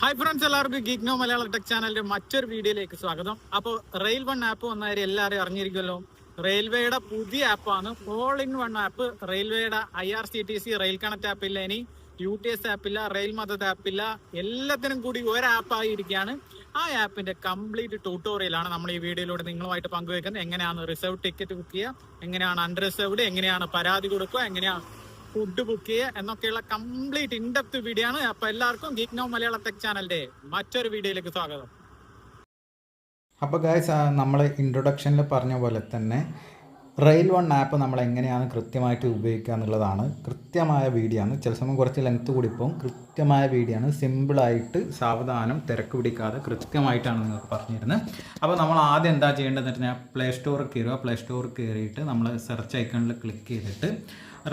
Hi friends, എല്ലാവർക്കും ഗീഗ്നോ Malayalam tech ചാനലിന്റെ മറ്റൊരു വീഡിയോയിലേക്ക് സ്വാഗതം. അപ്പോൾ റെയിൽ വൺ ആപ്പ് വന്നവരെ എല്ലാവരും അറിഞ്ഞിരിക്കുമല്ലോ. റെയിൽവേയുടെ പുതിയ ആപ്പാണ് ഓൾ ഇൻ വൺ ആപ്പ്. റെയിൽവേയുടെ IRCTC റെയിൽ കണക്ട് ആപ്പില്ല, ഇനി UTS ആപ്പില്ല, റെയിൽ മദത് ആപ്പില്ല, എല്ലാത്തിനും കൂടി ഒരു ആപ്പായിരിക്കുകയാണ്. ആ ആപ്പിന്റെ കംപ്ലീറ്റ് ട്യൂട്ടോറിയലാണ് നമ്മൾ ഈ വീഡിയോയിലൂടെ നിങ്ങളുമായിട്ട് പങ്കുവെക്കുന്നത്. എങ്ങനെയാണ് റിസർവ് ടിക്കറ്റ് ബുക്ക് ചെയ്യുക, എങ്ങനെയാണ് അൺറിസർവ്ഡ്, എങ്ങനെയാണ് പരാതി കൊടുക്കുക, എങ്ങനെയാണ് ഫുഡ് ബുക്ക് ചെയ്യുക എന്നൊക്കെയുള്ള കംപ്ലീറ്റ് ഇൻഡെപ്ത് വീഡിയോ ആണ്. അപ്പൊ എല്ലാവർക്കും ഗീഗ്നോ മലയാളം ടെക് ചാനലിന്റെ മറ്റൊരു വീഡിയോയിലേക്ക് സ്വാഗതം. അപ്പോൾ ഗായ്സ്, നമ്മൾ ഇൻട്രൊഡക്ഷനിൽ പറഞ്ഞ പോലെ തന്നെ റെയിൽ വൺ ആപ്പ് നമ്മൾ എങ്ങനെയാണ് കൃത്യമായിട്ട് ഉപയോഗിക്കുക എന്നുള്ളതാണ്. കൃത്യമായ വീഡിയോ ആണ്. ചില സമയം കുറച്ച് ലെങ്ത്ത് കൂടി പോകും. കൃത്യമായ വീഡിയോ ആണ്. സിമ്പിളായിട്ട് സാവധാനം തിരക്ക് പിടിക്കാതെ കൃത്യമായിട്ടാണ് നിങ്ങൾക്ക് പറഞ്ഞിരുന്നത്. അപ്പോൾ നമ്മൾ ആദ്യം എന്താ ചെയ്യേണ്ടതെന്ന് വെച്ചാൽ പ്ലേ സ്റ്റോറിൽ കയറുക. പ്ലേ സ്റ്റോറിൽ കയറിയിട്ട് നമ്മൾ സെർച്ച് ഐക്കണിൽ ക്ലിക്ക് ചെയ്തിട്ട്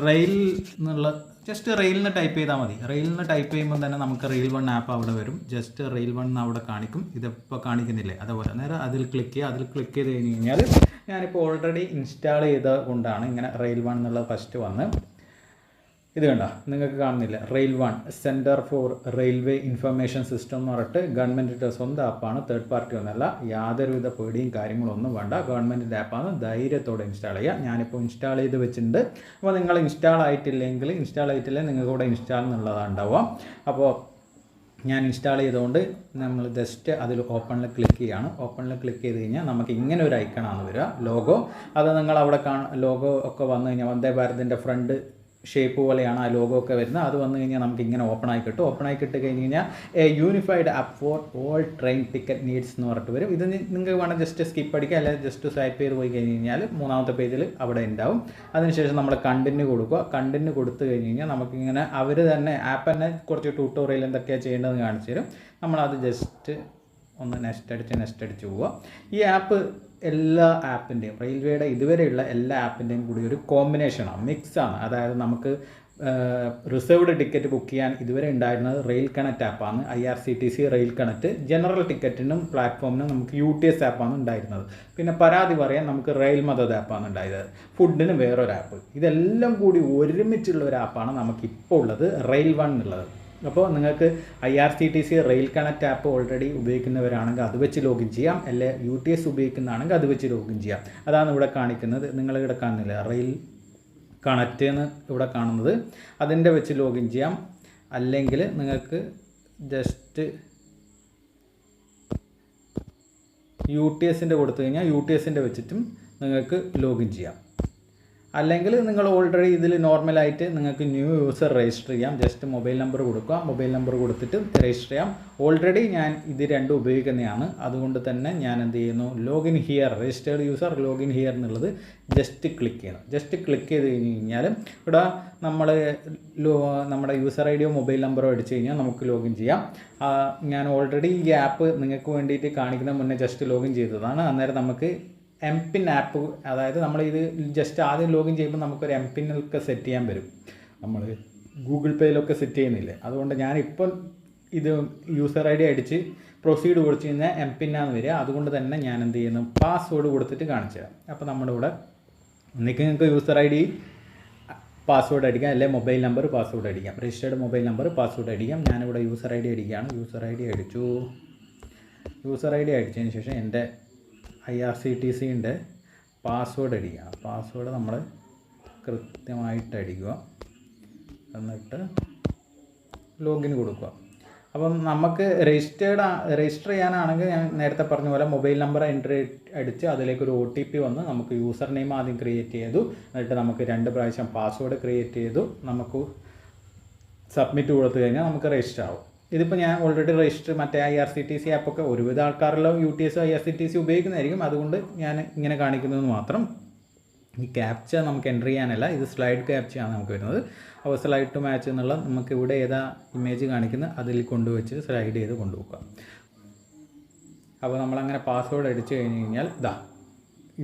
റെയിൽ എന്നുള്ള ജസ്റ്റ് റെയിലിന് ടൈപ്പ് ചെയ്താൽ മതി. റെയിലിന് ടൈപ്പ് ചെയ്യുമ്പോൾ തന്നെ നമുക്ക് റെയിൽ വൺ ആപ്പ് അവിടെ വരും. ജസ്റ്റ് റെയിൽ വൺ അവിടെ കാണിക്കും. ഇതിപ്പോൾ കാണിക്കുന്നില്ലേ, അതുപോലെ നേരെ അതിൽ ക്ലിക്ക് ചെയ്യുക. അതിൽ ക്ലിക്ക് ചെയ്ത് കഴിഞ്ഞ് കഴിഞ്ഞാൽ ഞാനിപ്പോൾ ഓൾറെഡി ഇൻസ്റ്റാൾ ചെയ്ത കൊണ്ടാണ് ഇങ്ങനെ റെയിൽ വൺ എന്നുള്ളത് ഫസ്റ്റ് വന്ന് ഇത് കണ്ട നിങ്ങൾക്ക് കാണുന്നില്ല. Rail one centre for railway information system എന്ന് പറഞ്ഞിട്ട് ഗവൺമെൻറ്റിൻ്റെ സ്വന്തം ആപ്പാണ്, തേർഡ് പാർട്ടി ഒന്നല്ല. യാതൊരുവിധ പേടിയും കാര്യങ്ങളൊന്നും വേണ്ട. ഗവൺമെൻറ്റിൻ്റെ ആപ്പാണ്. ധൈര്യത്തോടെ ഇൻസ്റ്റാൾ ചെയ്യുക. ഞാനിപ്പോൾ ഇൻസ്റ്റാൾ ചെയ്ത് വെച്ചിട്ടുണ്ട്. അപ്പോൾ നിങ്ങൾ ഇൻസ്റ്റാൾ ആയിട്ടില്ലെങ്കിൽ നിങ്ങൾക്ക് ഇവിടെ ഇൻസ്റ്റാൾ എന്നുള്ളതാണ് ഉണ്ടാവുക. അപ്പോൾ ഞാൻ ഇൻസ്റ്റാൾ ചെയ്തുകൊണ്ട് നമ്മൾ ജസ്റ്റ് അതിൽ ഓപ്പണിൽ ക്ലിക്ക് ചെയ്യുകയാണ്. ഓപ്പണിൽ ക്ലിക്ക് ചെയ്ത് കഴിഞ്ഞാൽ നമുക്ക് ഇങ്ങനെ ഒരു ഐക്കണാണ് വരിക, ലോഗോ. അത് നിങ്ങൾ അവിടെ ലോഗോ ഒക്കെ വന്നു കഴിഞ്ഞാൽ വന്ദേ ഭാരതിൻ്റെ ഫ്രണ്ട് ഷേപ്പ് പോലെയാണ് ആ ലോഗോ ഒക്കെ വരുന്നത്. അത് വന്നു കഴിഞ്ഞാൽ നമുക്ക് ഇങ്ങനെ ഓപ്പൺ ആയി കിട്ടും. ഓപ്പൺ ആയി കിട്ടി കഴിഞ്ഞ് കഴിഞ്ഞാൽ A unified app for all train ticket needs എന്ന് പറഞ്ഞിട്ട് വരും. ഇത് നിങ്ങൾക്ക് വേണം ജസ്റ്റ് സ്കിപ്പ് അടിക്കുക, അല്ലെങ്കിൽ ജസ്റ്റ് സ്വൈപ്പ് ചെയ്ത് പോയി കഴിഞ്ഞ് കഴിഞ്ഞാൽ മൂന്നാമത്തെ പേജിൽ അവിടെ ഉണ്ടാവും. അതിനുശേഷം നമ്മൾ കണ്ടിന്യൂ കൊടുക്കുക. കണ്ടിന്യൂ കൊടുത്തു കഴിഞ്ഞ് കഴിഞ്ഞാൽ നമുക്കിങ്ങനെ അവർ തന്നെ ആപ്പ് തന്നെ കുറച്ച് ട്യൂട്ടോറിയൽ എന്തൊക്കെയാണ് ചെയ്യേണ്ടതെന്ന് കാണിച്ചു തരും. നമ്മളത് ജസ്റ്റ് ഒന്ന് നെക്സ്റ്റ് അടിച്ച് പോവുക. ഈ ആപ്പ് എല്ലാ ആപ്പിൻ്റെയും റെയിൽവേയുടെ ഇതുവരെയുള്ള എല്ലാ ആപ്പിൻ്റെയും കൂടി ഒരു കോമ്പിനേഷനാണ്, മിക്സാണ്. അതായത് നമുക്ക് റിസർവ്ഡ് ടിക്കറ്റ് ബുക്ക് ചെയ്യാൻ ഇതുവരെ ഉണ്ടായിരുന്നത് റെയിൽ കണക്റ്റ് ആപ്പാണ്, IRCTC റെയിൽ കണക്റ്റ്. ജനറൽ ടിക്കറ്റിനും പ്ലാറ്റ്ഫോമിനും നമുക്ക് UTS ആപ്പാണ് ഉണ്ടായിരുന്നത്. പിന്നെ പരാതി പറയാൻ നമുക്ക് റെയിൽ മദത് ആപ്പാണ് ഉണ്ടായിരുന്നത്. ഫുഡിന് വേറൊരു ആപ്പ്. ഇതെല്ലാം കൂടി ഒരുമിച്ചുള്ള ഒരു ആപ്പാണ് നമുക്കിപ്പോൾ ഉള്ളത്, റെയിൽ വൺ എന്നുള്ളത്. അപ്പോൾ നിങ്ങൾക്ക് IRCTC rail connect app already ഉപയോഗിക്കുന്നവരാണെങ്കിൽ അത് വെച്ച് ലോഗിൻ ചെയ്യാം, അല്ലെ UTS ഉപയോഗിക്കുന്നതാണെങ്കിൽ അത് വെച്ച് ലോഗിൻ ചെയ്യാം. അതാണ് ഇവിടെ കാണിക്കുന്നത്. നിങ്ങളിവിടെ കാണുന്നില്ല റെയിൽ കണക്റ്റ് എന്ന് ഇവിടെ കാണുന്നത്, അതിൻ്റെ വെച്ച് ലോഗിൻ ചെയ്യാം. അല്ലെങ്കിൽ നിങ്ങൾക്ക് ജസ്റ്റ് UTSൻ്റെ കൊടുത്തു കഴിഞ്ഞാൽ UTSൻ്റെ വെച്ചിട്ടും നിങ്ങൾക്ക് ലോഗിൻ ചെയ്യാം. അല്ലെങ്കിൽ നിങ്ങൾ ഓൾറെഡി ഇതിൽ നോർമലായിട്ട് നിങ്ങൾക്ക് ന്യൂ യൂസർ രജിസ്റ്റർ ചെയ്യാം. ജസ്റ്റ് മൊബൈൽ നമ്പർ കൊടുക്കുക. മൊബൈൽ നമ്പർ കൊടുത്തിട്ട് രജിസ്റ്റർ ചെയ്യാം. ഓൾറെഡി ഞാൻ ഇത് രണ്ടും ഉപയോഗിക്കുന്നതാണ്. അതുകൊണ്ട് തന്നെ ഞാൻ എന്ത് ചെയ്യുന്നു, login here, registered user login here എന്നുള്ളത് ജസ്റ്റ് ക്ലിക്ക് ചെയ്യണം. ജസ്റ്റ് ക്ലിക്ക് ചെയ്ത് കഴിഞ്ഞ് കഴിഞ്ഞാൽ ഇവിടെ നമ്മുടെ യൂസർ ഐഡിയോ മൊബൈൽ നമ്പറോ അടിച്ച് കഴിഞ്ഞാൽ നമുക്ക് ലോഗിൻ ചെയ്യാം. ഞാൻ ഓൾറെഡി ഈ ആപ്പ് നിങ്ങൾക്ക് വേണ്ടിയിട്ട് കാണിക്കുന്ന മുന്നേ ജസ്റ്റ് ലോഗിൻ ചെയ്തതാണ്. അന്നേരം നമുക്ക് MPIN ആപ്പ്, അതായത് നമ്മളിത് ജസ്റ്റ് ആദ്യം ലോഗിൻ ചെയ്യുമ്പോൾ നമുക്കൊരു MPIN ഒക്കെ സെറ്റ് ചെയ്യാൻ വരും. നമ്മൾ ഗൂഗിൾ പേയിലൊക്കെ സെറ്റ് ചെയ്യുന്നില്ലേ, അതുകൊണ്ട് ഞാനിപ്പോൾ ഇത് യൂസർ ID അടിച്ച് പ്രൊസീഡ് കൊടുത്തു കഴിഞ്ഞാൽ MPIN ആണ് വരിക. അതുകൊണ്ട് തന്നെ ഞാൻ എന്ത് ചെയ്യുന്നു, പാസ്വേഡ് കൊടുത്തിട്ട് കാണിച്ചു തരാം. അപ്പോൾ നമ്മുടെ ഇവിടെ നിങ്ങൾക്ക് യൂസർ ID പാസ്വേഡ് അടിക്കാം, അല്ലെങ്കിൽ മൊബൈൽ നമ്പർ പാസ്വേഡ് അടിക്കാം. രജിസ്റ്റേർഡ് മൊബൈൽ നമ്പർ പാസ്വേഡ് അടിക്കാം. ഞാനിവിടെ യൂസർ ID അടിക്കുകയാണ്. യൂസർ ID അടിച്ചു. യൂസർ ID അടിച്ചതിന് ശേഷം എൻ്റെ IRCTCൻ്റെ പാസ്വേഡ് അടിക്കുക. പാസ്വേഡ് നമ്മൾ കൃത്യമായിട്ട് അടിക്കുക. എന്നിട്ട് ലോഗിൻ കൊടുക്കുക. അപ്പം നമുക്ക് രജിസ്റ്റർ ചെയ്യാനാണെങ്കിൽ ഞാൻ നേരത്തെ പറഞ്ഞ പോലെ മൊബൈൽ നമ്പർ എൻട്രി അടിച്ച് അതിലേക്കൊരു OTP വന്ന് നമുക്ക് യൂസർ നെയിം ആദ്യം ക്രിയേറ്റ് ചെയ്തു. എന്നിട്ട് നമുക്ക് 2 പ്രാവശ്യം പാസ്വേഡ് ക്രിയേറ്റ് ചെയ്തു. നമുക്ക് സബ്മിറ്റ് കൊടുത്തു കഴിഞ്ഞാൽ നമുക്ക് രജിസ്റ്റർ ആവും. ഇതിപ്പോൾ ഞാൻ ഓൾറെഡി രജിസ്റ്റർ മറ്റേ IRCTC ആപ്പൊക്കെ ഒരുവിധ ആൾക്കാരെല്ലാം UTS IRCTC ഉപയോഗിക്കുന്നതായിരിക്കും. അതുകൊണ്ട് ഞാൻ ഇങ്ങനെ കാണിക്കുന്നതെന്ന് മാത്രം. ഈ ക്യാപ്ച നമുക്ക് എൻ്റർ ചെയ്യാനല്ല, ഇത് സ്ലൈഡ് ക്യാപ്ചയാണ് നമുക്ക് വരുന്നത്. അപ്പോൾ സ്ലൈഡ് ടു മാച്ച് എന്നുള്ള നമുക്ക് ഇവിടെ ഏതാ ഇമേജ് കാണിക്കുന്നത് അതിൽ കൊണ്ടുവച്ച് സ്ലൈഡ് ചെയ്ത് കൊണ്ടുപോക്കുക. അപ്പോൾ നമ്മളങ്ങനെ പാസ്വേഡ് അടിച്ചു കഴിഞ്ഞ് കഴിഞ്ഞാൽ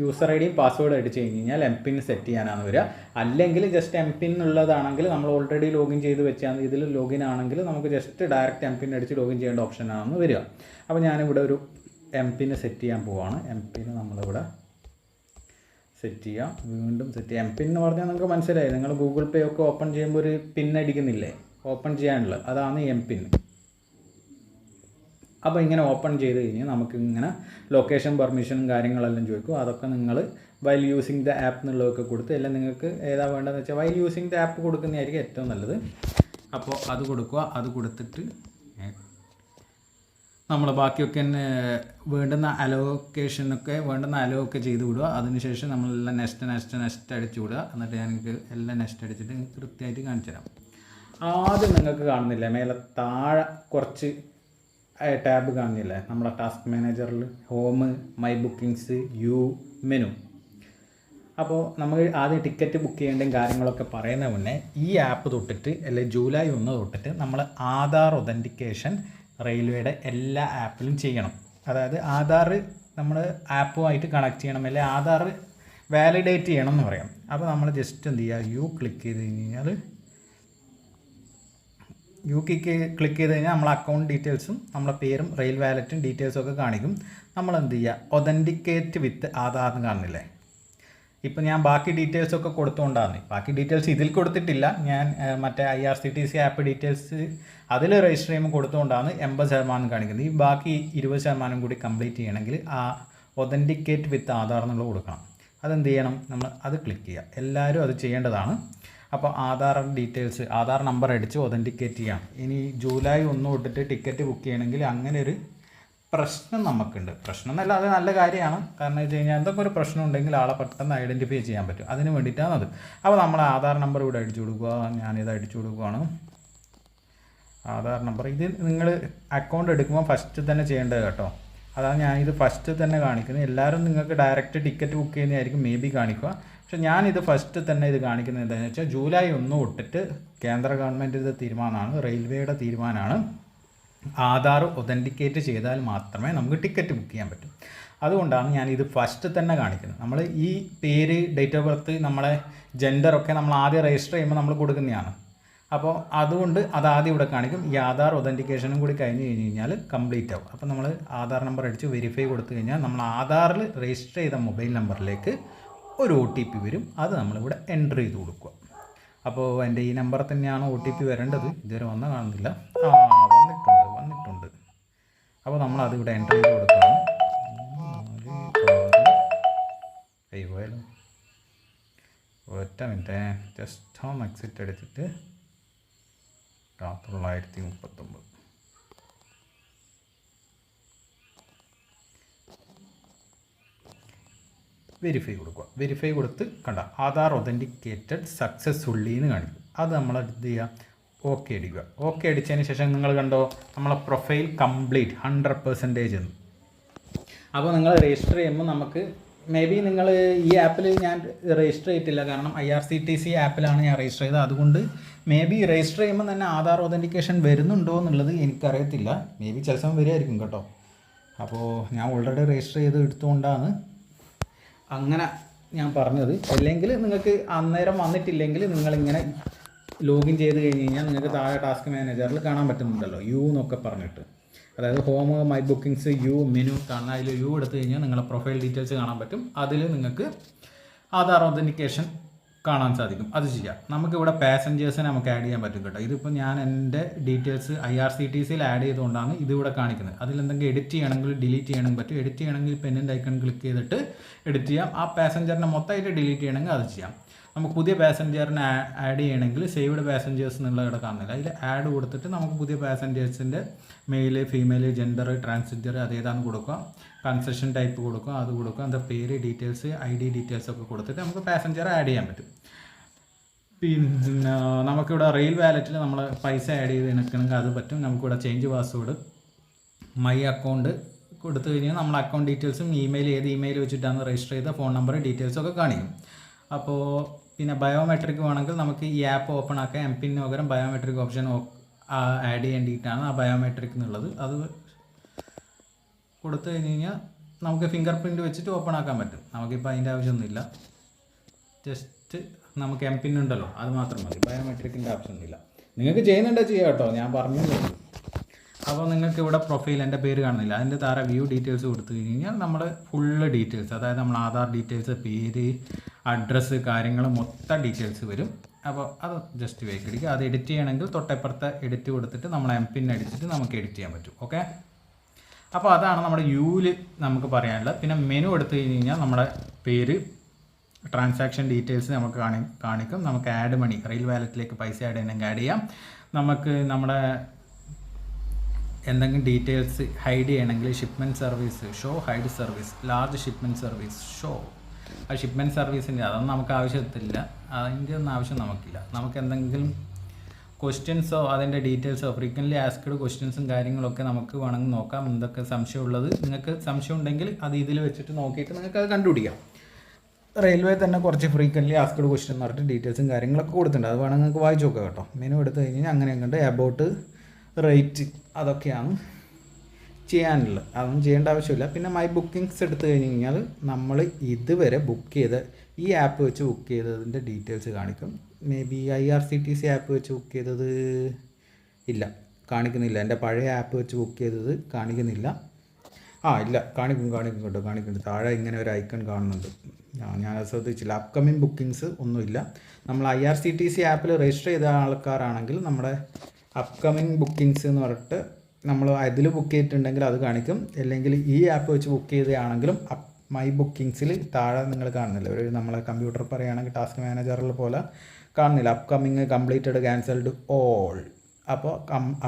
യൂസർ ID പാസ്വേഡ് അടിച്ച് കഴിഞ്ഞ് കഴിഞ്ഞാൽ MPIN സെറ്റ് ചെയ്യാനാണ് വരിക. അല്ലെങ്കിൽ ജസ്റ്റ് MPIN ഉള്ളതാണെങ്കിൽ നമ്മൾ ഓൾറെഡി ലോഗിൻ ചെയ്ത് വെച്ചാൽ ഇതിൽ ലോഗിൻ ആണെങ്കിൽ നമുക്ക് ജസ്റ്റ് ഡയറക്റ്റ് MPIN അടിച്ച് ലോഗിൻ ചെയ്യേണ്ട ഓപ്ഷനാണ് വരിക. അപ്പോൾ ഞാനിവിടെ ഒരു MPIN സെറ്റ് ചെയ്യാൻ പോവുകയാണ്. MPIN നമ്മളിവിടെ സെറ്റ് ചെയ്യാം. വീണ്ടും സെറ്റ് ചെയ്യാം. MPIN എന്ന് പറഞ്ഞാൽ നിങ്ങൾക്ക് മനസ്സിലായി. നിങ്ങൾ ഗൂഗിൾ പേ ഒക്കെ ഓപ്പൺ ചെയ്യുമ്പോൾ ഒരു പിൻ അടിക്കുന്നില്ലേ, ഓപ്പൺ ചെയ്യാനുള്ളത്, അതാണ് MPIN. അപ്പോൾ ഇങ്ങനെ ഓപ്പൺ ചെയ്ത് കഴിഞ്ഞാൽ നമുക്ക് ഇങ്ങനെ ലൊക്കേഷൻ പെർമിഷനും കാര്യങ്ങളെല്ലാം ചോദിക്കും. അതൊക്കെ നിങ്ങൾ വൈൽ യൂസിങ് ദ ആപ്പ് എന്നുള്ളതൊക്കെ കൊടുത്ത് എല്ലാം നിങ്ങൾക്ക് ഏതാ വേണ്ടതെന്ന് വെച്ചാൽ വൈൽ യൂസിങ് ദ ആപ്പ് കൊടുക്കുന്നതായിരിക്കും ഏറ്റവും നല്ലത്. അപ്പോൾ അത് കൊടുക്കുക. അത് കൊടുത്തിട്ട് നമ്മൾ ബാക്കിയൊക്കെ വേണ്ടുന്ന അലോക്കേഷനൊക്കെ ഒക്കെ ചെയ്ത് വിടുക. അതിനുശേഷം നമ്മളെല്ലാം നെക്സ്റ്റ് അടിച്ചു വിടുക. എന്നിട്ട് ഞങ്ങൾക്ക് എല്ലാം നെക്സ്റ്റ് അടിച്ചിട്ട് കൃത്യമായിട്ട് കാണിച്ചു തരാം. ആദ്യം നിങ്ങൾക്ക് കാണുന്നില്ല മേലെ താഴെ കുറച്ച് ടാബ് കാണുന്നില്ലേ നമ്മുടെ ടാസ്ക് മാനേജറിൽ ഹോം, മൈ ബുക്കിങ്സ്, മെനു. അപ്പോൾ നമ്മൾ ആദ്യം ടിക്കറ്റ് ബുക്ക് ചെയ്യേണ്ടതും കാര്യങ്ങളൊക്കെ പറയുന്ന മുന്നേ ഈ ആപ്പ് തൊട്ടിട്ട് അല്ലെങ്കിൽ ജൂലൈ 1 തൊട്ടിട്ട് നമ്മൾ ആധാർ ഒതൻറ്റിക്കേഷൻ റെയിൽവേയുടെ എല്ലാ ആപ്പിലും ചെയ്യണം. അതായത് ആധാർ നമ്മൾ ആപ്പുമായിട്ട് കണക്ട് ചെയ്യണം, അല്ലെങ്കിൽ ആധാർ വാലിഡേറ്റ് ചെയ്യണം എന്ന് പറയാം. അപ്പോൾ നമ്മൾ ജസ്റ്റ് എന്ത് ചെയ്യുക, ക്ലിക്ക് ചെയ്ത് കഴിഞ്ഞാൽ ക്ലിക്ക് ചെയ്ത് കഴിഞ്ഞാൽ നമ്മളെ അക്കൗണ്ട് ഡീറ്റെയിൽസും നമ്മളെ പേരും റെയിൽ വാലറ്റും ഡീറ്റെയിൽസും ഒക്കെ കാണിക്കും. നമ്മൾ എന്ത് ചെയ്യുക, ഒതൻറ്റിക്കേറ്റ് വിത്ത് ആധാർ എന്ന് കാണുന്നില്ലേ. ഇപ്പം ഞാൻ ബാക്കി ഡീറ്റെയിൽസൊക്കെ കൊടുത്തുകൊണ്ടാണ്, ബാക്കി ഡീറ്റെയിൽസ് ഇതിൽ കൊടുത്തിട്ടില്ല. ഞാൻ മറ്റേ IRCTC ആപ്പ് ഡീറ്റെയിൽസ് അതിൽ രജിസ്റ്റർ ചെയ്യുമ്പോൾ കൊടുത്തുകൊണ്ടാണ് 80% കാണിക്കുന്നത്. ഈ ബാക്കി 20% കൂടി കംപ്ലീറ്റ് ചെയ്യണമെങ്കിൽ ആ ഒതൻറ്റിക്കേറ്റ് വിത്ത് ആധാർ എന്നുള്ളത് കൊടുക്കണം. അതെന്ത് ചെയ്യണം, നമ്മൾ അത് ക്ലിക്ക് ചെയ്യുക. എല്ലാവരും അത് ചെയ്യേണ്ടതാണ്. അപ്പോൾ ആധാർ ഡീറ്റെയിൽസ്, ആധാർ നമ്പർ അടിച്ച് ഒതൻറ്റിക്കേറ്റ് ചെയ്യാം. ഇനി ജൂലൈ 1 തൊട്ടിട്ട് ടിക്കറ്റ് ബുക്ക് ചെയ്യണമെങ്കിൽ അങ്ങനെ ഒരു പ്രശ്നം നമുക്കുണ്ട്. പ്രശ്നം എന്നല്ല, അത് നല്ല കാര്യമാണ്. കാരണം വെച്ച് കഴിഞ്ഞാൽ എന്തൊക്കെ ഒരു പ്രശ്നം ഉണ്ടെങ്കിൽ ആളെ പെട്ടെന്ന് ഐഡൻറ്റിഫൈ ചെയ്യാൻ പറ്റും. അതിന് വേണ്ടിയിട്ടാണ് അത്. അപ്പോൾ നമ്മൾ ആധാർ നമ്പർ ഇവിടെ അടിച്ചു കൊടുക്കുക. ഞാനിത് അടിച്ചു കൊടുക്കുകയാണ്, ആധാർ നമ്പർ. ഇത് നിങ്ങൾ അക്കൗണ്ട് എടുക്കുമ്പോൾ ഫസ്റ്റ് തന്നെ ചെയ്യേണ്ടത് കേട്ടോ. അതാണ് ഞാനിത് ഫസ്റ്റ് തന്നെ കാണിക്കുന്നത്. എല്ലാവരും നിങ്ങൾക്ക് ഡയറക്റ്റ് ടിക്കറ്റ് ബുക്ക് ചെയ്യുന്നതായിരിക്കും മേ ബി കാണിക്കുക. പക്ഷെ ഞാനിത് ഫസ്റ്റ് തന്നെ ഇത് കാണിക്കുന്നത് എന്താണെന്ന് വെച്ചാൽ ജൂലൈ 1 തൊട്ടിട്ട് കേന്ദ്ര ഗവൺമെൻറ്റിൻ്റെ തീരുമാനമാണ്, റെയിൽവേയുടെ തീരുമാനമാണ്. ആധാർ ഒതൻറ്റിക്കേറ്റ് ചെയ്താൽ മാത്രമേ നമുക്ക് ടിക്കറ്റ് ബുക്ക് ചെയ്യാൻ പറ്റൂ. അതുകൊണ്ടാണ് ഞാനിത് ഫസ്റ്റ് തന്നെ കാണിക്കുന്നത്. നമ്മൾ ഈ പേര്, ഡേറ്റ് ഓഫ് ബർത്ത്, നമ്മളെ ജെൻഡറൊക്കെ നമ്മൾ ആദ്യം രജിസ്റ്റർ ചെയ്യുമ്പോൾ നമ്മൾ കൊടുക്കുന്നതാണ്. അപ്പോൾ അതുകൊണ്ട് അത് ആദ്യം ഇവിടെ കാണിക്കും. ഈ ആധാർ ഒതൻറ്റിക്കേഷനും കൂടി കഴിഞ്ഞ് കഴിഞ്ഞാൽ കംപ്ലീറ്റ് ആവും. അപ്പോൾ നമ്മൾ ആധാർ നമ്പർ അടിച്ച് വെരിഫൈ കൊടുത്തു കഴിഞ്ഞാൽ നമ്മൾ ആധാറിൽ രജിസ്റ്റർ ചെയ്ത മൊബൈൽ നമ്പറിലേക്ക് ഒരു OTP വരും. അത് നമ്മളിവിടെ എൻ്റർ ചെയ്ത് കൊടുക്കുക. അപ്പോൾ എൻ്റെ ഈ നമ്പർ തന്നെയാണ് OTP വരേണ്ടത്. ഇതുവരെ കാണുന്നില്ല. വന്നിട്ടുണ്ട്. അപ്പോൾ നമ്മളത് ഇവിടെ എൻ്റർ ചെയ്ത് കൊടുക്കണം. പോയാലോ, ഒറ്റ മിനിറ്റ്, ജസ്റ്റ് ഹോം എക്സിറ്റ് അടിച്ചിട്ട് 939. വെരിഫൈ കൊടുക്കുക. വെരിഫൈ കൊടുത്ത് കണ്ട ആധാർ ഒതൻറ്റിക്കേറ്റഡ് സക്സസ്ഫുള്ളി എന്ന് കാണിക്കും. അത് നമ്മൾ എന്ത് ചെയ്യുക, ഓക്കെ അടിക്കുക. ഓക്കെ അടിച്ചതിന് ശേഷം നിങ്ങൾ കണ്ടോ നമ്മളെ പ്രൊഫൈൽ കംപ്ലീറ്റ് 100% എന്ന്. അപ്പോൾ നിങ്ങൾ രജിസ്റ്റർ ചെയ്യുമ്പോൾ നമുക്ക് മേ ബി നിങ്ങൾ ഈ ആപ്പിൽ ഞാൻ രജിസ്റ്റർ ചെയ്തിട്ടില്ല, കാരണം IRCTC ആപ്പിലാണ് ഞാൻ രജിസ്റ്റർ ചെയ്തത്. അതുകൊണ്ട് മേ ബി രജിസ്റ്റർ ചെയ്യുമ്പോൾ തന്നെ ആധാർ ഒതൻറ്റിക്കേഷൻ വരുന്നുണ്ടോ എന്നുള്ളത് എനിക്കറിയത്തില്ല. മേ ബി ചില സമയം വരുമായിരിക്കും കേട്ടോ. അപ്പോൾ ഞാൻ ഓൾറെഡി രജിസ്റ്റർ ചെയ്ത് എടുത്തുകൊണ്ടാണ് അങ്ങനെ ഞാൻ പറഞ്ഞത്. അല്ലെങ്കിൽ നിങ്ങൾക്ക് അന്നേരം വന്നിട്ടില്ലെങ്കിൽ നിങ്ങളിങ്ങനെ ലോഗിൻ ചെയ്ത് കഴിഞ്ഞ് കഴിഞ്ഞാൽ നിങ്ങൾക്ക് താഴെ ടാസ്ക് മാനേജറിൽ കാണാൻ പറ്റുന്നുണ്ടല്ലോ എന്നൊക്കെ പറഞ്ഞിട്ട്. അതായത് ഹോം, മൈ ബുക്കിങ്സ്, മെനു കാണാൻ. അതിൽ എടുത്തു കഴിഞ്ഞാൽ നിങ്ങളെ പ്രൊഫൈൽ ഡീറ്റെയിൽസ് കാണാൻ പറ്റും. അതിൽ നിങ്ങൾക്ക് ആധാർ ഒതൻറ്റിക്കേഷൻ കാണാൻ സാധിക്കും. അത് ചെയ്യാം. നമുക്കിവിടെ പാസഞ്ചേഴ്സിനെ നമുക്ക് ആഡ് ചെയ്യാൻ പറ്റും കേട്ടോ. ഇതിപ്പോൾ ഞാൻ എൻ്റെ ഡീറ്റെയിൽസ് IRCTCയിൽ ആഡ് ചെയ്തുകൊണ്ടാണ് ഇതിവിടെ കാണിക്കുന്നത്. അതിലെന്തെങ്കിലും എഡിറ്റ് ചെയ്യണമെങ്കിൽ ഡിലീറ്റ് ചെയ്യണമെങ്കിൽ പറ്റും. എഡിറ്റ് ചെയ്യണമെങ്കിൽ പെന്നിൻ്റെ ഐക്കൺ ക്ലിക്ക് ചെയ്തിട്ട് എഡിറ്റ് ചെയ്യാം. ആ പാസഞ്ചറിനെ മൊത്തമായിട്ട് ഡിലീറ്റ് ചെയ്യണമെങ്കിൽ അത് ചെയ്യാം. നമുക്ക് പുതിയ പാസഞ്ചറിനെ ആഡ് ചെയ്യണമെങ്കിൽ സേവ്ഡ് പാസഞ്ചേഴ്സ് എന്നുള്ള ഇവിടെ കാണുന്നില്ല, അതിൽ ആഡ് കൊടുത്തിട്ട് നമുക്ക് പുതിയ പാസഞ്ചേഴ്സിൻ്റെ മെയിൽ, ഫീമെയിൽ, ജെൻഡർ, ട്രാൻസ്ജെൻഡർ അതേതാണെന്ന് കൊടുക്കുക. കൺസെഷൻ ടൈപ്പ് കൊടുക്കുക, അത് കൊടുക്കുക. എന്താ പേര്, ഡീറ്റെയിൽസ്, ID ഡീറ്റെയിൽസ് ഒക്കെ കൊടുത്തിട്ട് നമുക്ക് പാസഞ്ചർ ആഡ് ചെയ്യാൻ പറ്റും. പിന്നെ നമുക്കിവിടെ റെയിൽ വാലറ്റിൽ നമ്മൾ പൈസ ആഡ് ചെയ്ത് നിൽക്കണമെങ്കിൽ അത് പറ്റും. നമുക്കിവിടെ ചേഞ്ച് പാസ്വേഡ്, മൈ അക്കൗണ്ട് കൊടുത്തു കഴിഞ്ഞാൽ നമ്മൾ അക്കൗണ്ട് ഡീറ്റെയിൽസും ഏത് ഇമെയിൽ വെച്ചിട്ടാണ് രജിസ്റ്റർ ചെയ്ത ഫോൺ നമ്പർ ഡീറ്റെയിൽസൊക്കെ കാണിക്കും. അപ്പോൾ പിന്നെ ബയോമെട്രിക് വേണമെങ്കിൽ നമുക്ക് ഈ ആപ്പ് ഓപ്പൺ ആക്കാം. MPIN പകരം ബയോമെട്രിക് ഓപ്ഷൻ ആഡ് ചെയ്യേണ്ടിയിട്ടാണ് ആ ബയോമെട്രിക് എന്നുള്ളത്. അത് കൊടുത്തു കഴിഞ്ഞ് കഴിഞ്ഞാൽ നമുക്ക് ഫിംഗർ പ്രിൻറ്റ് വെച്ചിട്ട് ഓപ്പൺ ആക്കാൻ പറ്റും. നമുക്കിപ്പോൾ അതിൻ്റെ ആവശ്യമൊന്നുമില്ല. ജസ്റ്റ് നമുക്ക് MPIN ഉണ്ടല്ലോ, അത് മാത്രം മതി. ബയോമെട്രിക്കിൻ്റെ ആവശ്യമൊന്നുമില്ല. നിങ്ങൾക്ക് ചെയ്യുന്നുണ്ടോ ചെയ്യാം കേട്ടോ, ഞാൻ പറഞ്ഞു. അപ്പോൾ നിങ്ങൾക്ക് ഇവിടെ പ്രൊഫൈൽ, എൻ്റെ പേര് കാണുന്നില്ല, അതിൻ്റെ താഴെ വ്യൂ ഡീറ്റെയിൽസ് കൊടുത്തു കഴിഞ്ഞ് കഴിഞ്ഞാൽ നമ്മൾ ഫുള്ള് ഡീറ്റെയിൽസ്, അതായത് നമ്മൾ ആധാർ ഡീറ്റെയിൽസ്, പേര്, അഡ്രസ്സ്, കാര്യങ്ങൾ മൊത്തം ഡീറ്റെയിൽസ് വരും. അപ്പോൾ അത് ജസ്റ്റ് വേക്കടിക്കുക. അത് എഡിറ്റ് ചെയ്യണമെങ്കിൽ തൊട്ടപ്പുറത്തെ എഡിറ്റ് കൊടുത്തിട്ട് നമ്മൾ MPIN അടിച്ചിട്ട് നമുക്ക് എഡിറ്റ് ചെയ്യാൻ പറ്റും. ഓക്കെ, അപ്പോൾ അതാണ് നമ്മുടെ യൂവിൽ നമുക്ക് പറയാനുള്ളത്. പിന്നെ മെനു എടുത്തു കഴിഞ്ഞ് കഴിഞ്ഞാൽ നമ്മുടെ പേര്, ട്രാൻസാക്ഷൻ ഡീറ്റെയിൽസ് നമുക്ക് കാണിക്കും. നമുക്ക് ആഡ് മണി, റെയിൽ വാലറ്റിലേക്ക് പൈസ ആഡ് ചെയ്യണമെങ്കിൽ ആഡ് ചെയ്യാം. നമുക്ക് നമ്മുടെ എന്തെങ്കിലും ഡീറ്റെയിൽസ് ഹൈഡ് ചെയ്യണമെങ്കിൽ shipment service, show hide service, large shipment service, show. ആ ഷിപ്മെൻറ്റ് സർവീസിൻ്റെ അതൊന്നും നമുക്ക് ആവശ്യത്തില്ല, അതിൻ്റെ ഒന്നും ആവശ്യം നമുക്കില്ല. നമുക്ക് എന്തെങ്കിലും ക്വസ്റ്റ്യൻസോ അതിൻ്റെ ഡീറ്റെയിൽസോ ഫ്രീക്വൻ്റ്ലി ആസ്ക്ഡ് ക്വസ്റ്റ്യൻസും കാര്യങ്ങളൊക്കെ നമുക്ക് വേണമെങ്കിൽ നോക്കാം. എന്തൊക്കെ സംശയമുള്ളത്, നിങ്ങൾക്ക് സംശയം ഉണ്ടെങ്കിൽ അത് ഇതിൽ വെച്ചിട്ട് നോക്കിയിട്ട് നിങ്ങൾക്ക് അത് കണ്ടുപിടിക്കാം. റെയിൽവേ തന്നെ കുറച്ച് ഫ്രീക്വൻ്റ്ലി ആസ്ക്ഡ് ക്വസ്റ്റ്യൻ എന്ന് പറഞ്ഞിട്ട് ഡീറ്റെയിൽസും കാര്യങ്ങളൊക്കെ കൊടുത്തിട്ടുണ്ട്. അത് വേണമെങ്കിൽ നിങ്ങൾക്ക് വായിച്ച് നോക്കാം കേട്ടോ. മെനു എടുത്ത് കഴിഞ്ഞാൽ അങ്ങനെ അങ്ങോട്ട് എബൌട്ട്, റേറ്റ്, അതൊക്കെയാണ് ചെയ്യാനുള്ളത്. അതൊന്നും ചെയ്യേണ്ട ആവശ്യമില്ല. പിന്നെ മൈ ബുക്കിങ്സ് എടുത്തു കഴിഞ്ഞ് കഴിഞ്ഞാൽ നമ്മൾ ഇതുവരെ ബുക്ക് ചെയ്ത ഈ ആപ്പ് വെച്ച് ബുക്ക് ചെയ്തതിൻ്റെ ഡീറ്റെയിൽസ് കാണിക്കും. മേ ബി IRCTC ആപ്പ് വെച്ച് ബുക്ക് ചെയ്തത് ഇല്ല, കാണിക്കുന്നില്ല. എൻ്റെ പഴയ ആപ്പ് വെച്ച് ബുക്ക് ചെയ്തത് കാണിക്കുന്നില്ല. ഇല്ല, കാണിക്കും കേട്ടോ, കാണിക്കുന്നുണ്ട്. താഴെ ഇങ്ങനെ ഒരു ഐക്കൺ കാണുന്നുണ്ട്, ഞാനത് ശ്രദ്ധിച്ചില്ല. അപ്കമിങ് ബുക്കിങ്സ് ഒന്നുമില്ല. നമ്മൾ IRCTC ആപ്പിൽ രജിസ്റ്റർ ചെയ്ത ആൾക്കാരാണെങ്കിൽ നമ്മുടെ അപ്കമിങ് ബുക്കിങ്സ് എന്ന് പറഞ്ഞിട്ട് നമ്മൾ അതിൽ ബുക്ക് ചെയ്തിട്ടുണ്ടെങ്കിൽ അത് കാണിക്കും. അല്ലെങ്കിൽ ഈ ആപ്പ് വെച്ച് ബുക്ക് ചെയ്തതാണെങ്കിലും മൈ ബുക്കിങ്സിൽ താഴെ നിങ്ങൾ കാണുന്നില്ല, ഒരു നമ്മളെ കമ്പ്യൂട്ടർ പറയുകയാണെങ്കിൽ ടാസ്ക് മാനേജറിൽ പോലെ കാണുന്നില്ല. Upcoming, completed, cancelled, all. അപ്പോൾ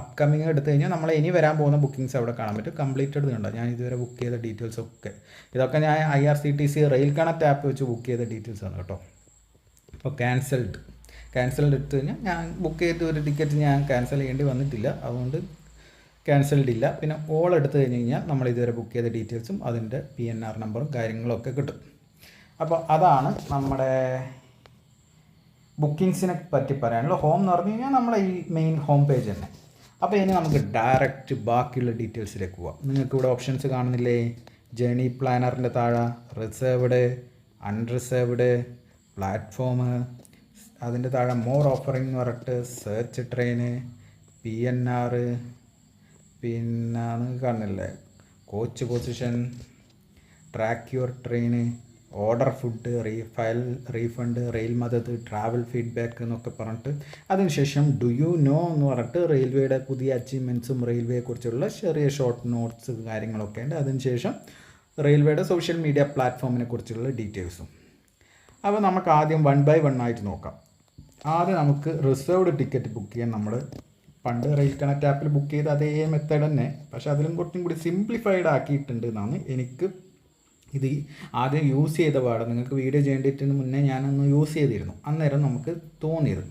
അപ്കമിങ് എടുത്തു കഴിഞ്ഞാൽ നമ്മൾ ഇനി വരാൻ പോകുന്ന ബുക്കിങ്സ് അവിടെ കാണാൻ പറ്റും. കംപ്ലീറ്റഡ് കണ്ടോ, ഞാൻ ഇതുവരെ ബുക്ക് ചെയ്ത ഡീറ്റെയിൽസ് ഒക്കെ, ഇതൊക്കെ ഞാൻ IRCTC റെയിൽ കണക്ട് ആപ്പ് വെച്ച് ബുക്ക് ചെയ്ത ഡീറ്റെയിൽസ് ആണ് കേട്ടോ. അപ്പോൾ ക്യാൻസൽഡ് എടുത്തു കഴിഞ്ഞാൽ ഞാൻ ബുക്ക് ചെയ്ത ഒരു ടിക്കറ്റ് ഞാൻ ക്യാൻസൽ ചെയ്യേണ്ടി വന്നിട്ടില്ല, അതുകൊണ്ട് ക്യാൻസൽഡ് ഇല്ല. പിന്നെ ഓൾ എടുത്തു കഴിഞ്ഞ് കഴിഞ്ഞാൽ നമ്മൾ ഇതുവരെ ബുക്ക് ചെയ്ത ഡീറ്റെയിൽസും അതിൻ്റെ PNR നമ്പറും കാര്യങ്ങളൊക്കെ കിട്ടും. അപ്പോൾ അതാണ് നമ്മുടെ ബുക്കിങ്സിനെ പറ്റി പറയാനുള്ള. ഹോം എന്ന് പറഞ്ഞു കഴിഞ്ഞാൽ നമ്മളെ ഈ മെയിൻ ഹോം പേജ് തന്നെ. അപ്പോൾ ഇനി നമുക്ക് ഡയറക്റ്റ് ബാക്കിയുള്ള ഡീറ്റെയിൽസിലേക്ക് പോവാം. നിങ്ങൾക്ക് ഇവിടെ ഓപ്ഷൻസ് കാണുന്നില്ലേ? ജേണി പ്ലാനറിൻ്റെ താഴെ റിസർവ്ഡ്, അൺറിസർവ്ഡ്, പ്ലാറ്റ്ഫോം, അതിൻ്റെ താഴെ മോർ ഓഫറിംഗ് എന്ന് പറഞ്ഞിട്ട് സെർച്ച് ട്രെയിന്, PNR, പിന്നെ നിങ്ങൾക്ക് കാണുന്നില്ലേ coach position, track your train, order food, refund, rail Madad, travel feedback എന്നൊക്കെ പറഞ്ഞിട്ട് അതിനുശേഷം ഡു യു നോ എന്ന് പറഞ്ഞിട്ട് റെയിൽവേയുടെ പുതിയ അച്ചീവ്മെൻറ്റ്സും റെയിൽവേയെക്കുറിച്ചുള്ള ചെറിയ ഷോർട്ട് നോട്ട്സ് കാര്യങ്ങളൊക്കെ ഉണ്ട്. അതിനുശേഷം റെയിൽവേയുടെ സോഷ്യൽ മീഡിയ പ്ലാറ്റ്ഫോമിനെ കുറിച്ചുള്ള ഡീറ്റെയിൽസും. അപ്പോൾ നമുക്ക് ആദ്യം 1 by 1 ആയിട്ട് നോക്കാം. ആദ്യം നമുക്ക് റിസർവ്ഡ് ടിക്കറ്റ് ബുക്ക് ചെയ്യാൻ നമ്മൾ പണ്ട് റെയിൽ കണക്ട് ആപ്പിൽ ബുക്ക് ചെയ്ത അതേ മെത്തേഡ് തന്നെ, പക്ഷേ അതിലും കുറച്ചും കൂടി സിംപ്ലിഫൈഡ് ആക്കിയിട്ടുണ്ട് എന്നാണ് എനിക്ക് ഇത് ആദ്യം യൂസ് ചെയ്ത പാടെ. നിങ്ങൾക്ക് വീഡിയോ ചെയ്യേണ്ടതിന് മുന്നേ ഞാനൊന്ന് യൂസ് ചെയ്തിരുന്നു, അന്നേരം നമുക്ക് തോന്നിയത്.